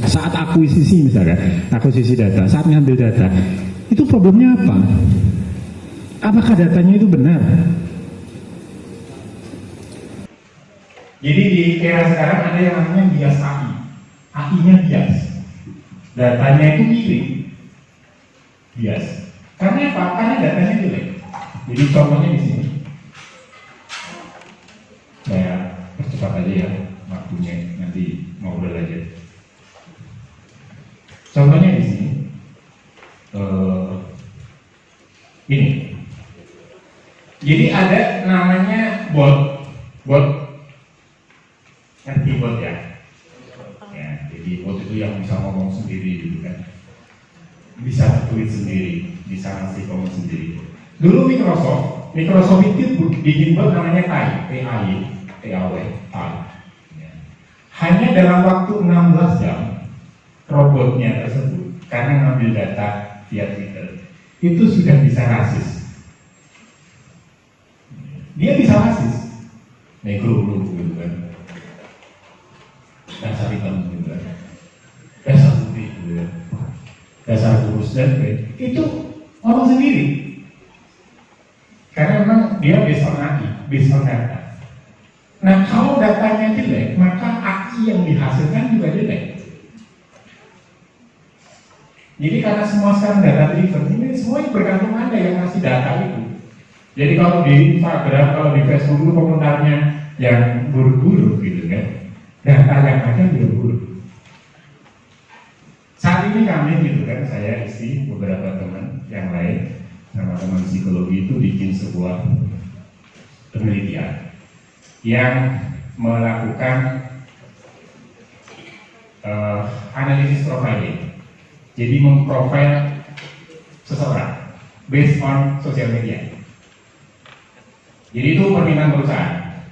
Saat akuisisi misalkan, akuisisi data, saat ngambil data, itu problemnya apa? Apakah datanya itu benar? Jadi di era sekarang ada yang namanya bias AI. AI-nya bias. Datanya itu miring. Bias. Karena apa? Karena datanya jelek. Jadi contohnya di sini, saya percepat aja ya waktunya, nanti ngobrol aja. Contohnya di sini, ini. Jadi ada namanya bot, ngerti bot ya? Ya, jadi bot itu yang bisa ngomong sendiri gitu kan, bisa tweet sendiri, bisa ngasih komen sendiri. Dulu Microsoft itu bikin bot namanya TAI, hanya dalam waktu 16 jam robotnya tersebut karena ngambil data via Twitter itu sudah bisa rasis. dia bisa rasis, negro gitu kan, dasar hitam gitu kan, dasar putih gitu kan, dasar kurus dan itu ngomong sendiri, karena memang dia based on AI, based on data. Nah kalau datanya jelek, maka aksi yang dihasilkan juga jelek. Jadi karena semua sekarang data driven, ini semuanya bergantung Anda yang ngasih data itu. Jadi kalau di Instagram, kalau di Facebook itu komentarnya yang buruk-buruk gitu kan, data yang ada buruk-buruk. Saat ini kami gitu kan, saya isi beberapa teman yang lain, sama teman psikologi itu bikin sebuah penelitian yang melakukan analisis profiling. Jadi memprofil seseorang based on sosial media. Jadi itu permintaan perusahaan.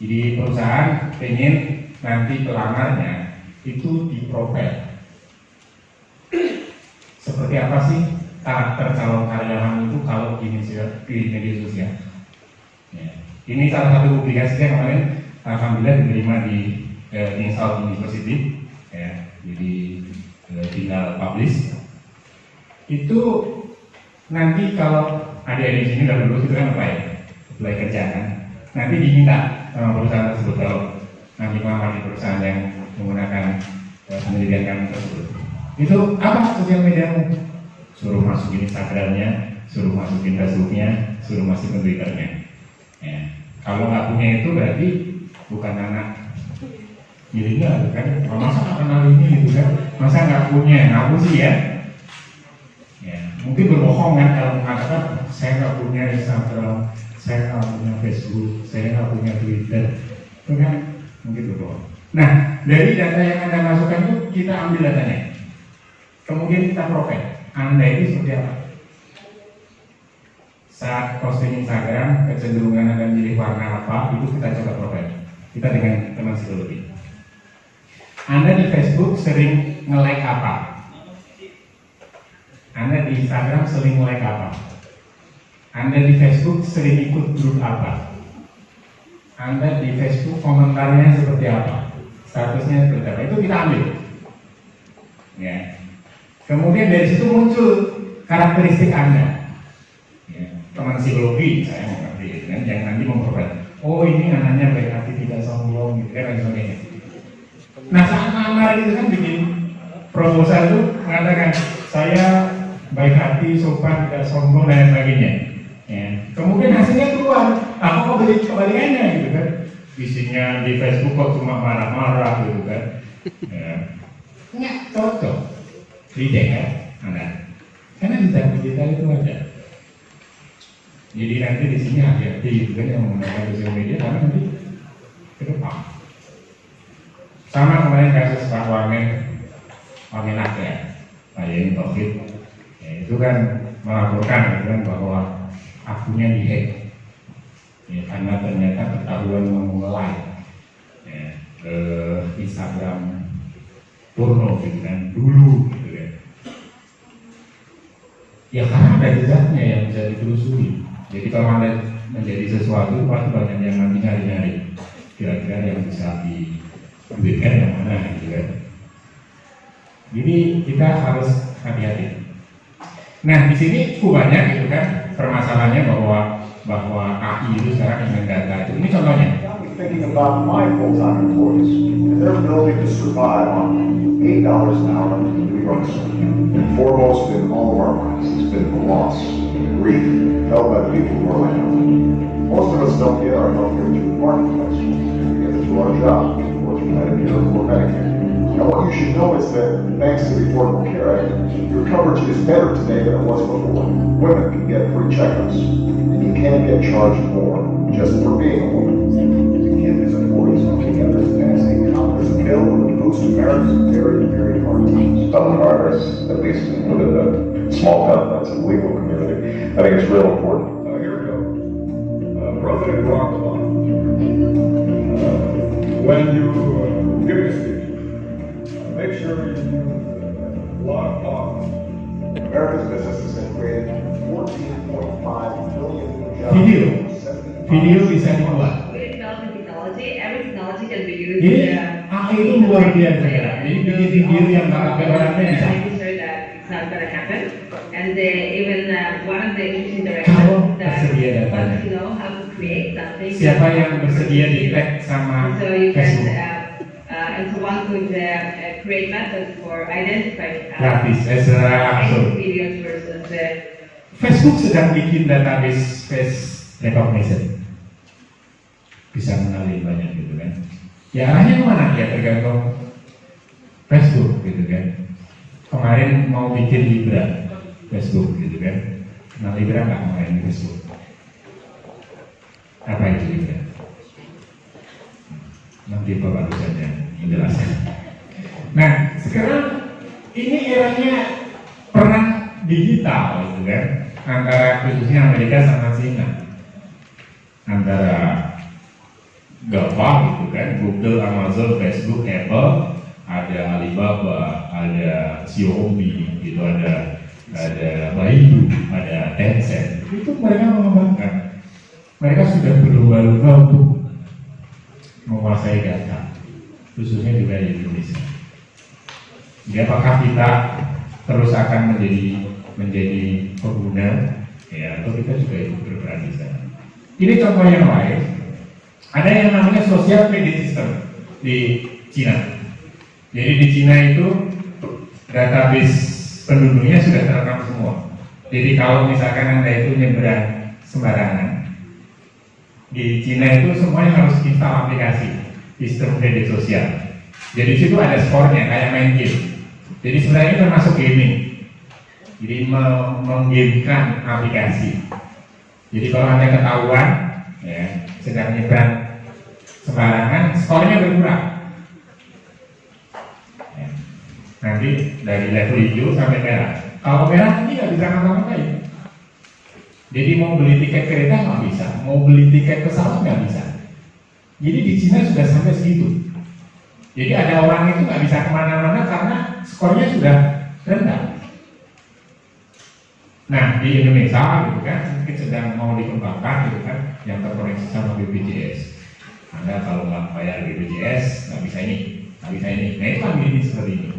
Jadi perusahaan ingin nanti pelamarnya itu diprofil. Seperti apa sih karakter calon karyawan itu kalau di media sosial? Ya. Ini salah satu publikasi yang kemarin alhamdulillah diterima di Insult University. Ya. Jadi tinggal publish. Itu nanti kalau ada di sini udah lulus itu kan apply kerja kan. Nanti diminta sama perusahaan tersebut kalau nanti melamar di perusahaan yang menggunakan penelitian kami tersebut. Itu apa sosial mediamu? Suruh masukin Instagramnya, suruh masukin Facebooknya, suruh masukin Twitternya. Ya. Kalau nggak punya itu berarti bukan anak milenial kan? Masa nggak kenal ini gitu kan? Masa nggak punya? Ngaku sih ya. Ya, mungkin berbohong kan kalau mengatakan saya nggak punya Instagram, saya nggak punya Facebook, saya nggak punya Twitter, itu kan mungkin berbohong. Nah, dari data yang Anda masukkan itu kita ambil datanya, kemudian kita profil Anda itu seperti apa. Saat posting Instagram, kecenderungan Anda milih warna apa, itu kita coba profil. Kita dengan teman psikologi. Anda di Facebook sering nge-like apa? Anda di Instagram sering nge-like apa? Anda di Facebook sering ikut grup apa? Anda di Facebook komentarnya seperti apa? Statusnya seperti apa? Itu kita ambil. Ya. Kemudian dari situ muncul karakteristik Anda. Ya. Teman psikologi saya mengerti, kan? Yang nanti memperbaiki. Oh ini anaknya baik hati, tidak sombong, gitu kan, dan sebagainya. Nah saat melamar itu kan bikin proposal itu mengatakan saya baik hati, sopan, tidak sombong dan sebagainya. Ya. Kemudian hasilnya keluar, apa kok beli kebalikannya gitu kan? Isinya di Facebook kok cuma marah-marah gitu kan? Ya. Nggak cocok, reject kan Anda? Karena di dalam digital itu ada. Jadi nanti di sini hati-hati gitu kan yang menggunakan sosial media karena nanti ke depan. Sama kemarin kasus Pak Wamenak ya, Pak Yeni Taufik, ya, itu kan melaporkan gitu kan bahwa akunnya dihack, ya, karena ternyata ketahuan memulai ya, ke Instagram porno gitu kan dulu gitu kan. Ya karena ada jejaknya yang bisa ditelusuri. Jadi kalau Anda menjadi sesuatu pasti banyak yang nanti nyari-nyari kira-kira yang bisa diduitkan yang mana gitu kan. Jadi kita harus hati-hati. Nah di sini banyak gitu kan permasalahannya bahwa AI itu sekarang dengan data itu. Ini contohnya. Thinking about my full-time employees and their ability to survive on $8 an hour in New York City. And foremost in all of our minds has been the loss, grief felt by the people who are laid off. Most of us don't get our health care through the marketplace. We get it through our job, or through Medicare or Medicare. Now what you should know is that thanks to the Affordable Care Act, your coverage is better today than it was before. Women can get free checkups, and you can't get charged more just for being a woman. His employees looking at this passing Congress bill would boost America's very, very hard times. Some progress, at least within the small confines of the legal community. I think it's real important. Here we go. President Barack Obama, when you give a speech, make sure you use a lot of pauses. America's businesses have created 14.5 million new jobs. Video. video bisa dibuat. We're developing technology. Every technology can be used. Jadi AI itu luar biasa ya. Jadi bikin video yang nggak pakai orangnya bisa. Making sure that it's not going to happen. And even one of the interesting Kalau directions that tersedia datanya. once you know how to create something. Siapa yang bersedia di tag sama So you can, Facebook? and so one could create methods for identifying Gratis, secara langsung. videos versus Facebook sedang bikin database face recognition, bisa mengenali banyak gitu kan. Ya arahnya kemana? Ya tergantung Facebook gitu kan. Kemarin mau bikin Libra Facebook gitu kan. Nah Libra nggak kemarin di Facebook. Apa itu Libra? Nanti Bapak saja menjelaskan. Nah sekarang ini eranya perang digital gitu kan, antara khususnya Amerika sama China, antara GAFA gitu kan, Google, Amazon, Facebook, Apple, ada Alibaba, ada Xiaomi gitu, ada Baidu, ada Tencent. Itu mereka mengembangkan, mereka sudah berlomba-lomba untuk menguasai data, khususnya juga di Indonesia. Jadi apakah kita terus akan menjadi pengguna, ya, atau kita juga ikut berperan di sana? Ini contoh yang lain. Ada yang namanya social credit system di Cina. Jadi di Cina itu database penduduknya sudah terekam semua. Jadi kalau misalkan Anda itu nyebrang sembarangan, di Cina itu semuanya harus install aplikasi sistem kredit sosial. Jadi di situ ada skornya kayak main game. Jadi sebenarnya termasuk gaming. Jadi menggamekan aplikasi. Jadi kalau Anda ketahuan ya sedang nyebrang sembarangan, skornya berkurang. Ya. Nanti dari level hijau sampai merah. Kalau merah ini nggak bisa ngapa-ngapain. Jadi mau beli tiket kereta nggak bisa, mau beli tiket pesawat nggak bisa. Jadi di Cina sudah sampai segitu. Jadi ada orang itu nggak bisa kemana-mana karena skornya sudah rendah. Nah di Indonesia gitu kan mungkin sedang mau dikembangkan gitu kan yang terkoneksi sama BPJS. Anda kalau nggak bayar BPJS nggak bisa ini, nggak bisa ini. Nah itu kan gini seperti ini.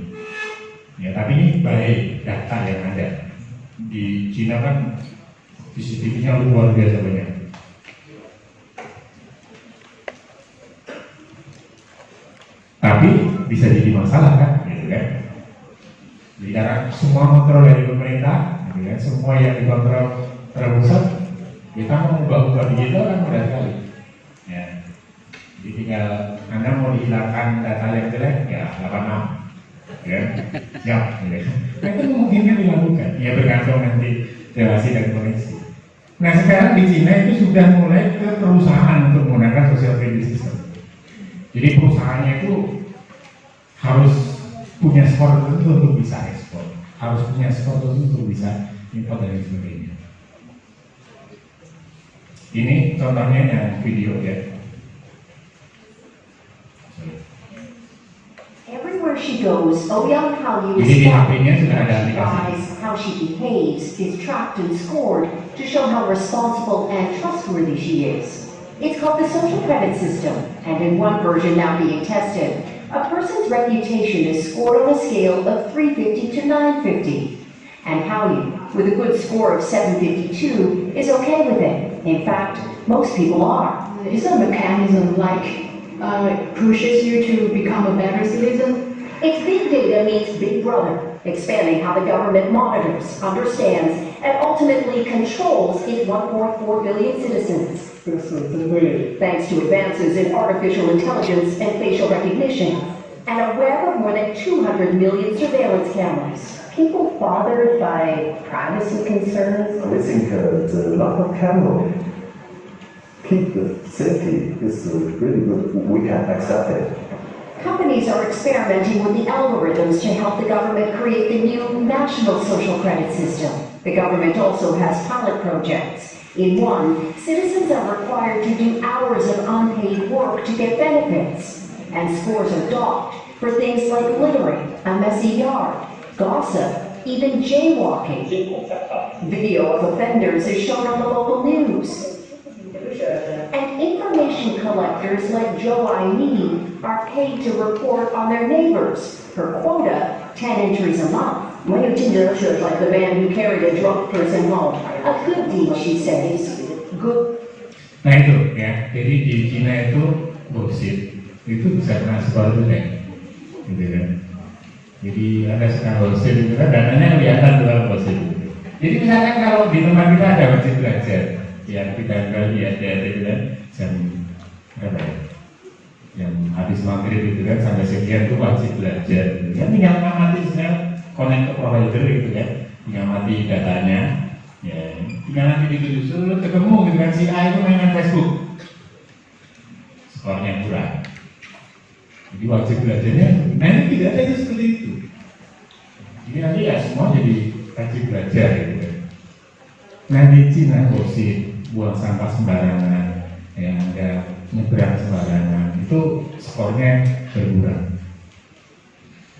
Ya tapi ini baik data yang ada di Cina kan CCTV-nya luar biasa banyak. Tapi bisa jadi masalah kan, gitu kan? Jadi karena semua kontrol dari pemerintah, gitu kan? Semua yang dikontrol terpusat, kita mau ubah-ubah digital kan mudah sekali. Ya. Jadi tinggal Anda mau dihilangkan data yang jelek, ya 86, ya, siap. Gitu. Nah itu memungkinkan dilakukan, ya bergantung nanti relasi dan koneksi. Nah sekarang di Cina itu sudah mulai ke perusahaan untuk menggunakan social credit system. Jadi perusahaannya itu harus punya skor tertentu untuk bisa ekspor, harus punya skor tertentu untuk bisa impor dan sebagainya. Ini contohnya yang video ya. Everywhere she goes, Ouyang Hallyu Jadi di HP-nya sudah ada aplikasi. eyes how she behaves is tracked and scored to show how responsible and trustworthy she is. It's called the social credit system, and in one version now being tested, a person's reputation is scored on a scale of 350 to 950. And Hallyu, with a good score of 752, is okay with it. In fact, most people are. Is a mechanism like pushes you to become a better citizen? It's big data meets Big Brother, expanding how the government monitors, understands, and ultimately controls its 1.4 billion citizens. Thanks to advances in artificial intelligence and facial recognition, and a web of more than 200 million surveillance cameras. People bothered by privacy concerns? I think the lack of camera keep the safety is really good. We can accept it. Companies are experimenting with the algorithms to help the government create the new national social credit system. The government also has pilot projects. In one, citizens are required to do hours of unpaid work to get benefits, and scores are docked for things like littering, a messy yard, gossip, even jaywalking. Video of offenders is shown on the local news. and information collectors like Joe Aini are paid to report on their neighbors. Per quota, 10 entries a month. 没有尽责者 like the man who carried a drunk person home. A good deed, she says. Good. Nah itu ya, jadi di Cina itu gosip itu bisa kena skor juga, gitu kan. Jadi ada sekarang gosip itu kan dananya kelihatan dalam gosip itu. Jadi misalkan kalau di tempat kita ada wajib belajar, yang kita lihat ya gitu kan, jam berapa ya? Yang habis maghrib itu kan sampai sekian itu wajib belajar, gitu kan. Tinggal ngamati sebenarnya connect ke provider gitu kan, tinggal mati datanya. Ya, tinggal nanti dituju ketemu gitu kan, si A itu mainan Facebook, skornya kurang, jadi wajib belajarnya. Nah ini tidak ada itu seperti itu. Jadi nanti ya semua jadi wajib belajar gitu kan. Nah di Cina gosip, buang sampah sembarangan, yang ada nyebrang sembarangan, itu skornya berkurang.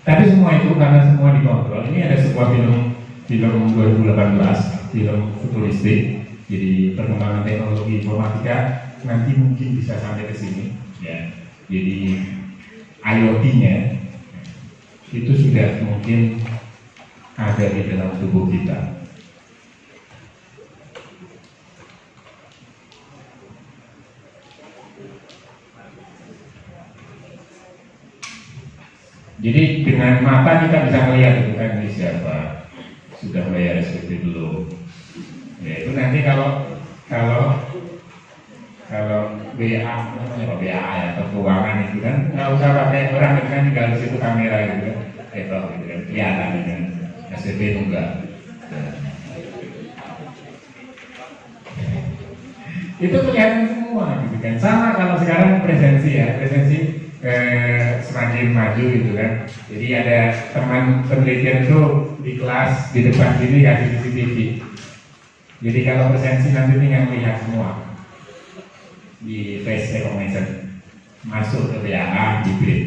Tapi semua itu karena semua dikontrol. Ini ada sebuah film 2018, film futuristik. Jadi perkembangan teknologi informatika nanti mungkin bisa sampai ke sini, ya. Jadi IoT-nya itu sudah mungkin ada di dalam tubuh kita. Jadi dengan mata kita bisa melihat itu kan ini siapa, sudah bayar SPP belum. Ya itu nanti kalau BA, namanya BA ya, atau keuangan itu kan nggak usah pakai orang itu kan tinggal di situ kamera gitu kan, gitu kan, kelihatan gitu kan, SPP itu enggak. Itu kelihatan semua gitu kan. Sama kalau sekarang presensi ya, presensi semakin maju gitu kan. Jadi ada teman penelitian itu di kelas di depan sini kasih CCTV. Jadi kalau presensi nanti tinggal lihat semua di face recognition, masuk ke BAA di BRID.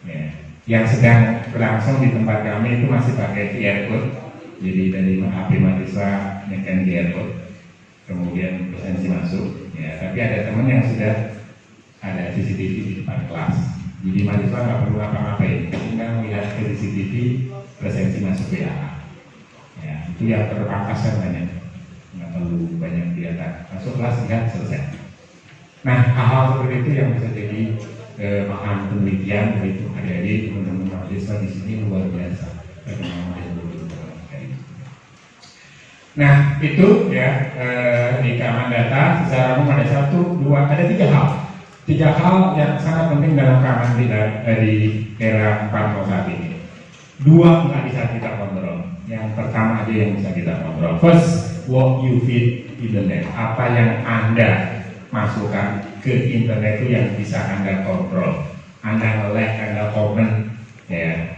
Ya. Yang sedang berlangsung di tempat kami itu masih pakai QR code. Jadi dari HP mahasiswa nyekan QR code, kemudian presensi masuk. Ya, tapi ada teman yang sudah ada CCTV di depan kelas. Jadi mahasiswa nggak perlu apa-apain, tinggal melihat ke CCTV, presensi masuk BAA. Ya, itu yang terpangkas kan banyak, nggak perlu banyak kelihatan. Masuk kelas lihat selesai. Nah, hal-hal seperti itu yang bisa jadi bahan penelitian itu adik-adik teman-teman mahasiswa di sini luar biasa. Nah, itu ya di keamanan data secara umum ada tiga hal yang sangat penting dalam keamanan di era 4.0 ini. Dua nggak bisa kita kontrol. Yang pertama aja yang bisa kita kontrol. First, what you feed internet. Apa yang Anda masukkan ke internet itu yang bisa Anda kontrol. Anda nge-like, Anda komen, ya,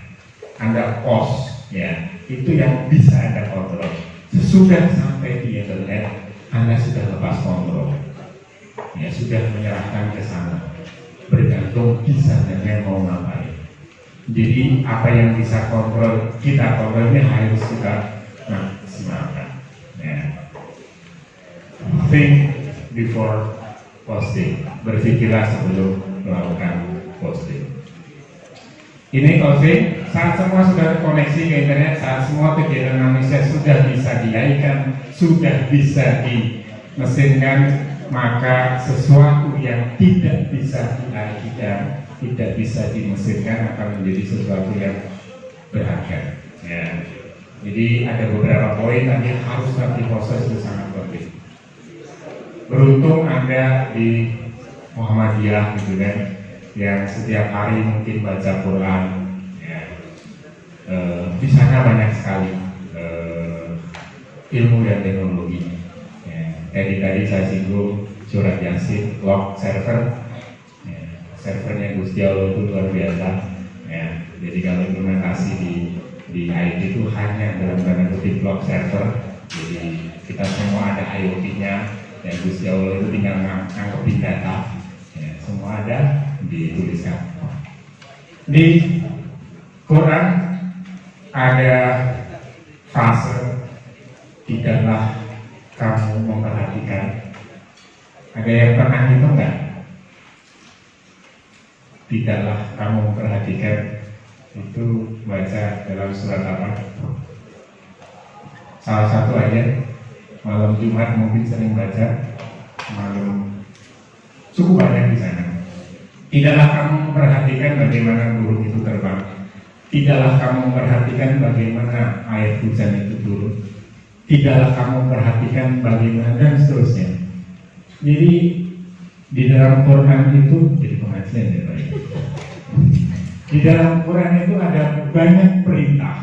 Anda post, ya, itu yang bisa Anda kontrol. Sesudah sampai di internet, Anda sudah lepas kontrol. Ya, sudah menyerahkan ke sana, bergantung bisa dengan mau ngapain. Jadi apa yang bisa kita kontrol ini harus kita maksimalkan. Ya. Think before posting, berpikirlah sebelum melakukan posting. Ini posting saat semua sudah terkoneksi ke internet, saat semua kegiatan manusia sudah bisa dialihkan, sudah bisa dimesinkan, maka sesuatu yang tidak bisa dialihkan, tidak bisa dimesinkan akan menjadi sesuatu yang berharga. Ya. Jadi ada beberapa poin tadi harus nanti proses itu sangat penting. Beruntung Anda di Muhammadiyah gitu kan, yang setiap hari mungkin baca Quran, ya. Di sana banyak sekali ilmu dan teknologi. Tadi saya singgung surat Yasin, log server, ya, servernya Gusti Allah itu luar biasa. Ya. Jadi kalau implementasi di IT itu hanya dalam tanda kutip log server. Jadi kita semua ada IoT-nya, dan Gusti Allah itu tinggal ngangkepin data. Ya, semua ada dituliskan. Di Quran ada fase tidaklah kamu memperhatikan Ada yang pernah itu enggak? Tidaklah kamu perhatikan itu baca dalam surat apa? Salah satu ayat malam Jumat mungkin sering baca, malam cukup banyak di sana. Tidaklah kamu memperhatikan bagaimana burung itu terbang. Tidaklah kamu memperhatikan bagaimana air hujan itu turun. Tidaklah kamu memperhatikan bagaimana dan seterusnya. Jadi di dalam Quran itu jadi pengajian ya Pak. Di dalam Quran itu ada banyak perintah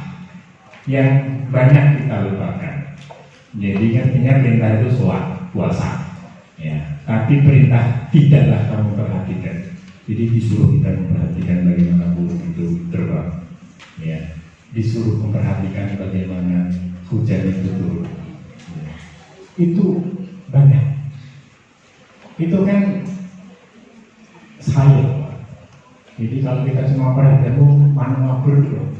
yang banyak kita lupakan. Jadi artinya perintah itu sholat, puasa, ya. Tapi perintah tidaklah kamu perhatikan. Jadi disuruh kita memperhatikan bagaimana burung itu terbang, ya. Disuruh memperhatikan bagaimana hujan itu turun. Ya. Itu banyak. Itu kan sayang. Jadi kalau kita cuma perhatian, mana ngabur tuh,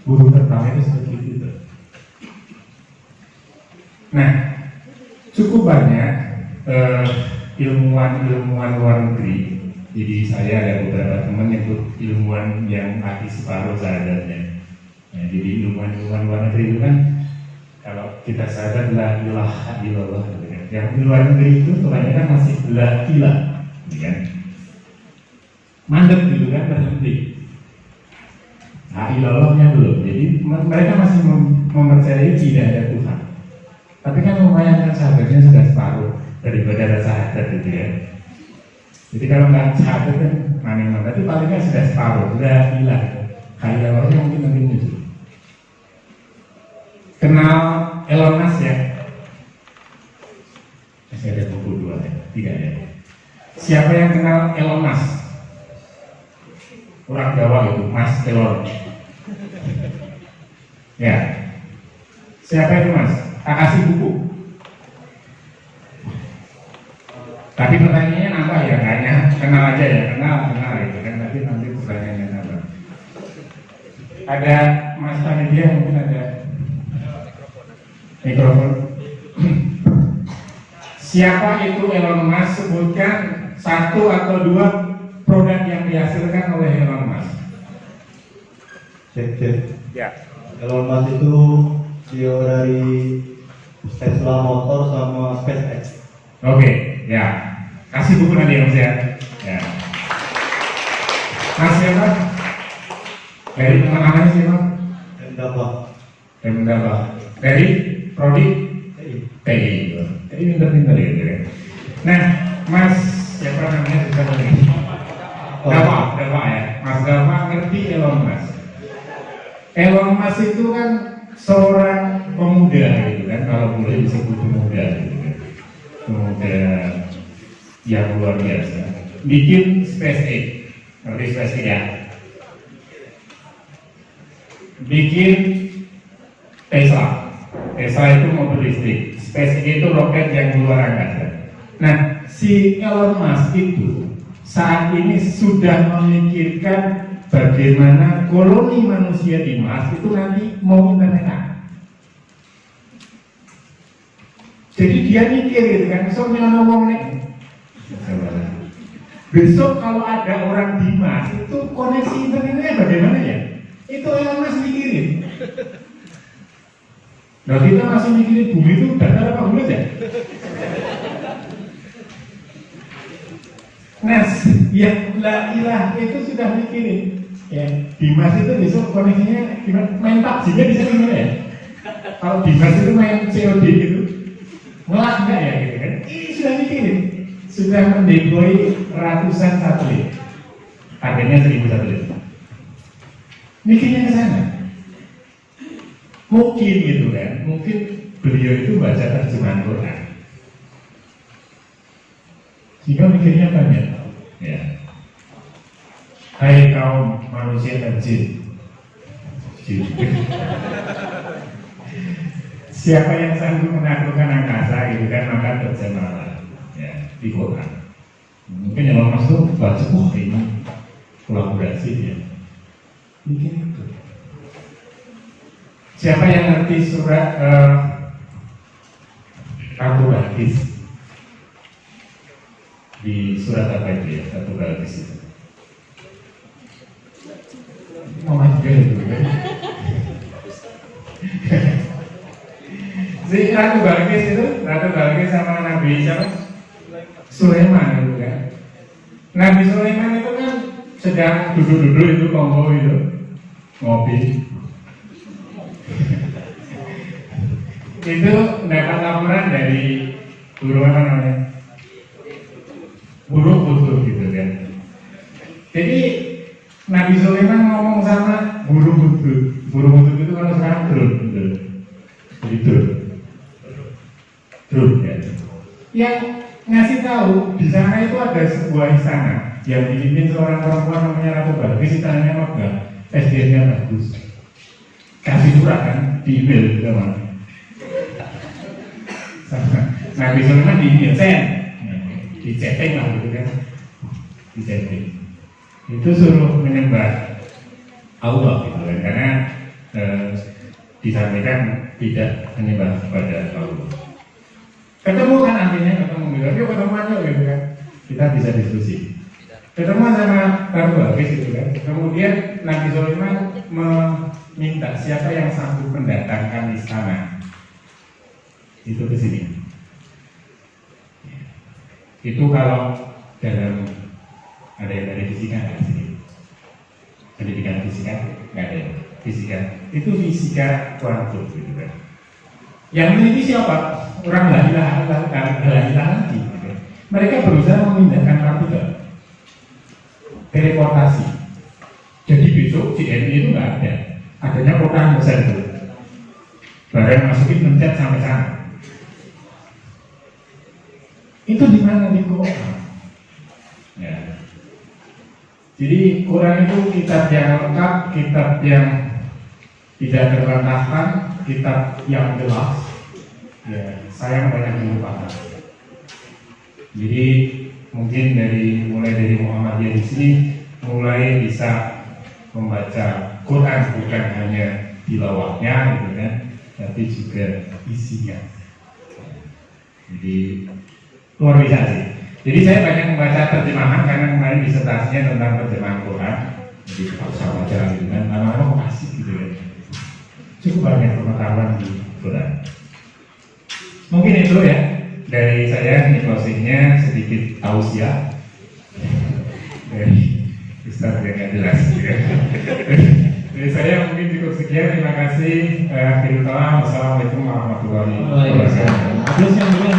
burung terbang itu seperti itu. Nah, cukup banyak ilmuwan luar negeri. Jadi saya ada beberapa teman yang ilmuwan yang mati separuh sahadatnya. Nah, jadi ilmuwan luar negeri itu kan kalau kita sadar la ilaha illallah, yang di luar negeri itu kebanyakan masih la ilah, kan? Mandek dulu kan, berhenti. La ilallahnya belum. Jadi mereka masih mempercayai tidak ada Tuhan. Tapi kan lumayan kan sahabatnya sudah separuh daripada ada sahabat gitu ya. Jadi kalau nggak sahabat kan mana-mana, tapi paling kan sudah separuh, sudah hilang. Kayak orangnya mungkin nanti muncul. Kenal Elon Musk ya? Masih ada buku 2 ya? 3 ya? Siapa yang kenal Elon Musk? Orang Jawa itu, Mas Elon. Ya. Siapa itu Mas? Tak kasih buku. Tapi pertanyaannya nambah ya, kayaknya kenal aja ya, kenal gitu kan, tapi nanti pertanyaannya nambah. Ada Mas Panitia mungkin ada mikrofon. Siapa itu Elon Musk? Sebutkan 1 atau 2 produk yang dihasilkan oleh Elon Musk. Cek. Ya. Elon Musk itu CEO dari Tesla Motor sama SpaceX. Oke, ya. Kasih buku nanti Mas ya. Ya. Mas siapa? Dari teman-teman siapa? Mendapa. Dari Prodi? TI. Jadi pintar-pintar ya. Nah, Mas siapa namanya bisa boleh? Dava ya. Mas Dava ngerti Elon Musk. Elon Musk itu kan seorang pemuda gitu kan, kalau boleh disebut pemuda gitu kan. Pemuda yang luar biasa. Bikin SpaceX, ngerti SpaceX ya? Bikin Tesla itu mobil listrik, SpaceX itu roket yang luar angkasa. Nah, si Elon Musk itu saat ini sudah memikirkan bagaimana koloni manusia di Mars itu nanti mau internetan. Jadi dia mikir gitu kan, besok kalau ada orang di Mars itu koneksi internetnya bagaimana ya? Itu Elon Musk mikirin. Nah kita masih mikirin bumi itu datar apa bulat ya? Nah, yang la ilah itu sudah mikirin. Ya, di Mars itu besok koneksinya gimana? Main PUBG-nya bisa gimana ya? Kalau di Mars itu main COD gitu, ngelak enggak ya gitu kan? Ini sudah mikirin, sudah mendeploy ratusan satelit, harganya 1000 satelit. Mikirnya ke sana. Mungkin gitu kan, mungkin beliau itu baca terjemahan Quran, sehingga mikirnya banyak. Ya. Hai kaum manusia dan jin. Siapa yang sanggup menaklukkan angkasa gitu kan, maka terjemahlah ya di Quran. Mungkin yang lama itu baca, ini kolaborasi ya. Mungkin itu. Siapa yang ngerti surat Al-Hadis? di surat apa itu ya, satu baris itu. Mama juga itu kan. Si Ratu Balkis sama Nabi siapa? Sulaiman itu kan. Nabi Sulaiman itu kan sedang duduk-duduk itu kongko itu ngopi. Itu dapat laporan dari burung apa namanya? Burung putih gitu kan. Jadi Nabi Sulaiman ngomong sama burung putih. Burung putih itu kalau sekarang drone gitu. Jadi drone ya. Yang ngasih tahu di sana itu ada sebuah istana yang dipimpin seorang perempuan namanya Ratu Balkis. Istananya megah, SDM-nya bagus. Kasih surat kan, di email juga mana. Nabi Sulaiman di email di chatting lah gitu kan, di chatting. Itu suruh menyembah Allah gitu kan, karena disampaikan tidak menyembah kepada Allah. Ketemu kan artinya ketemu gitu, yuk ketemu aja gitu kan, kita bisa diskusi. Ketemu sama Ratu Balkis gitu kan. Kemudian Nabi Sulaiman meminta siapa yang sanggup mendatangkan istana itu ke sini. Itu kalau dalam ada yang dari fisika nggak sih? Pendidikan fisika nggak ada. Fisika itu fisika kuantum gitu kan. Yang meneliti siapa? Orang la ilaha lagi. Gitu. Mereka berusaha memindahkan partikel, teleportasi. Jadi besok CNI itu nggak ada, adanya kotak besar itu. Barang masukin mencet sampai sana. Itu di mana di Quran? Ya. Jadi Quran itu kitab yang lengkap, kitab yang tidak terbantahkan, kitab yang jelas. Ya, saya banyak dilupakan. Jadi mungkin mulai dari Muhammadiyah di sini mulai bisa membaca Quran bukan hanya tilawahnya gitu kan, tapi juga isinya. Jadi luar biasa sih. Jadi saya banyak membaca terjemahan karena kemarin disertasinya tentang terjemahan Quran. Jadi sama aja gitu kan, lama-lama kasih gitu ya. Cukup banyak pengetahuan di Quran. Mungkin itu ya dari saya, ini closingnya sedikit tausiah dari Ustaz yang nggak jelas gitu ya. Dari saya mungkin cukup sekian, terima kasih. Akhirul kalam, wassalamualaikum warahmatullahi wabarakatuh. Terus yang dulu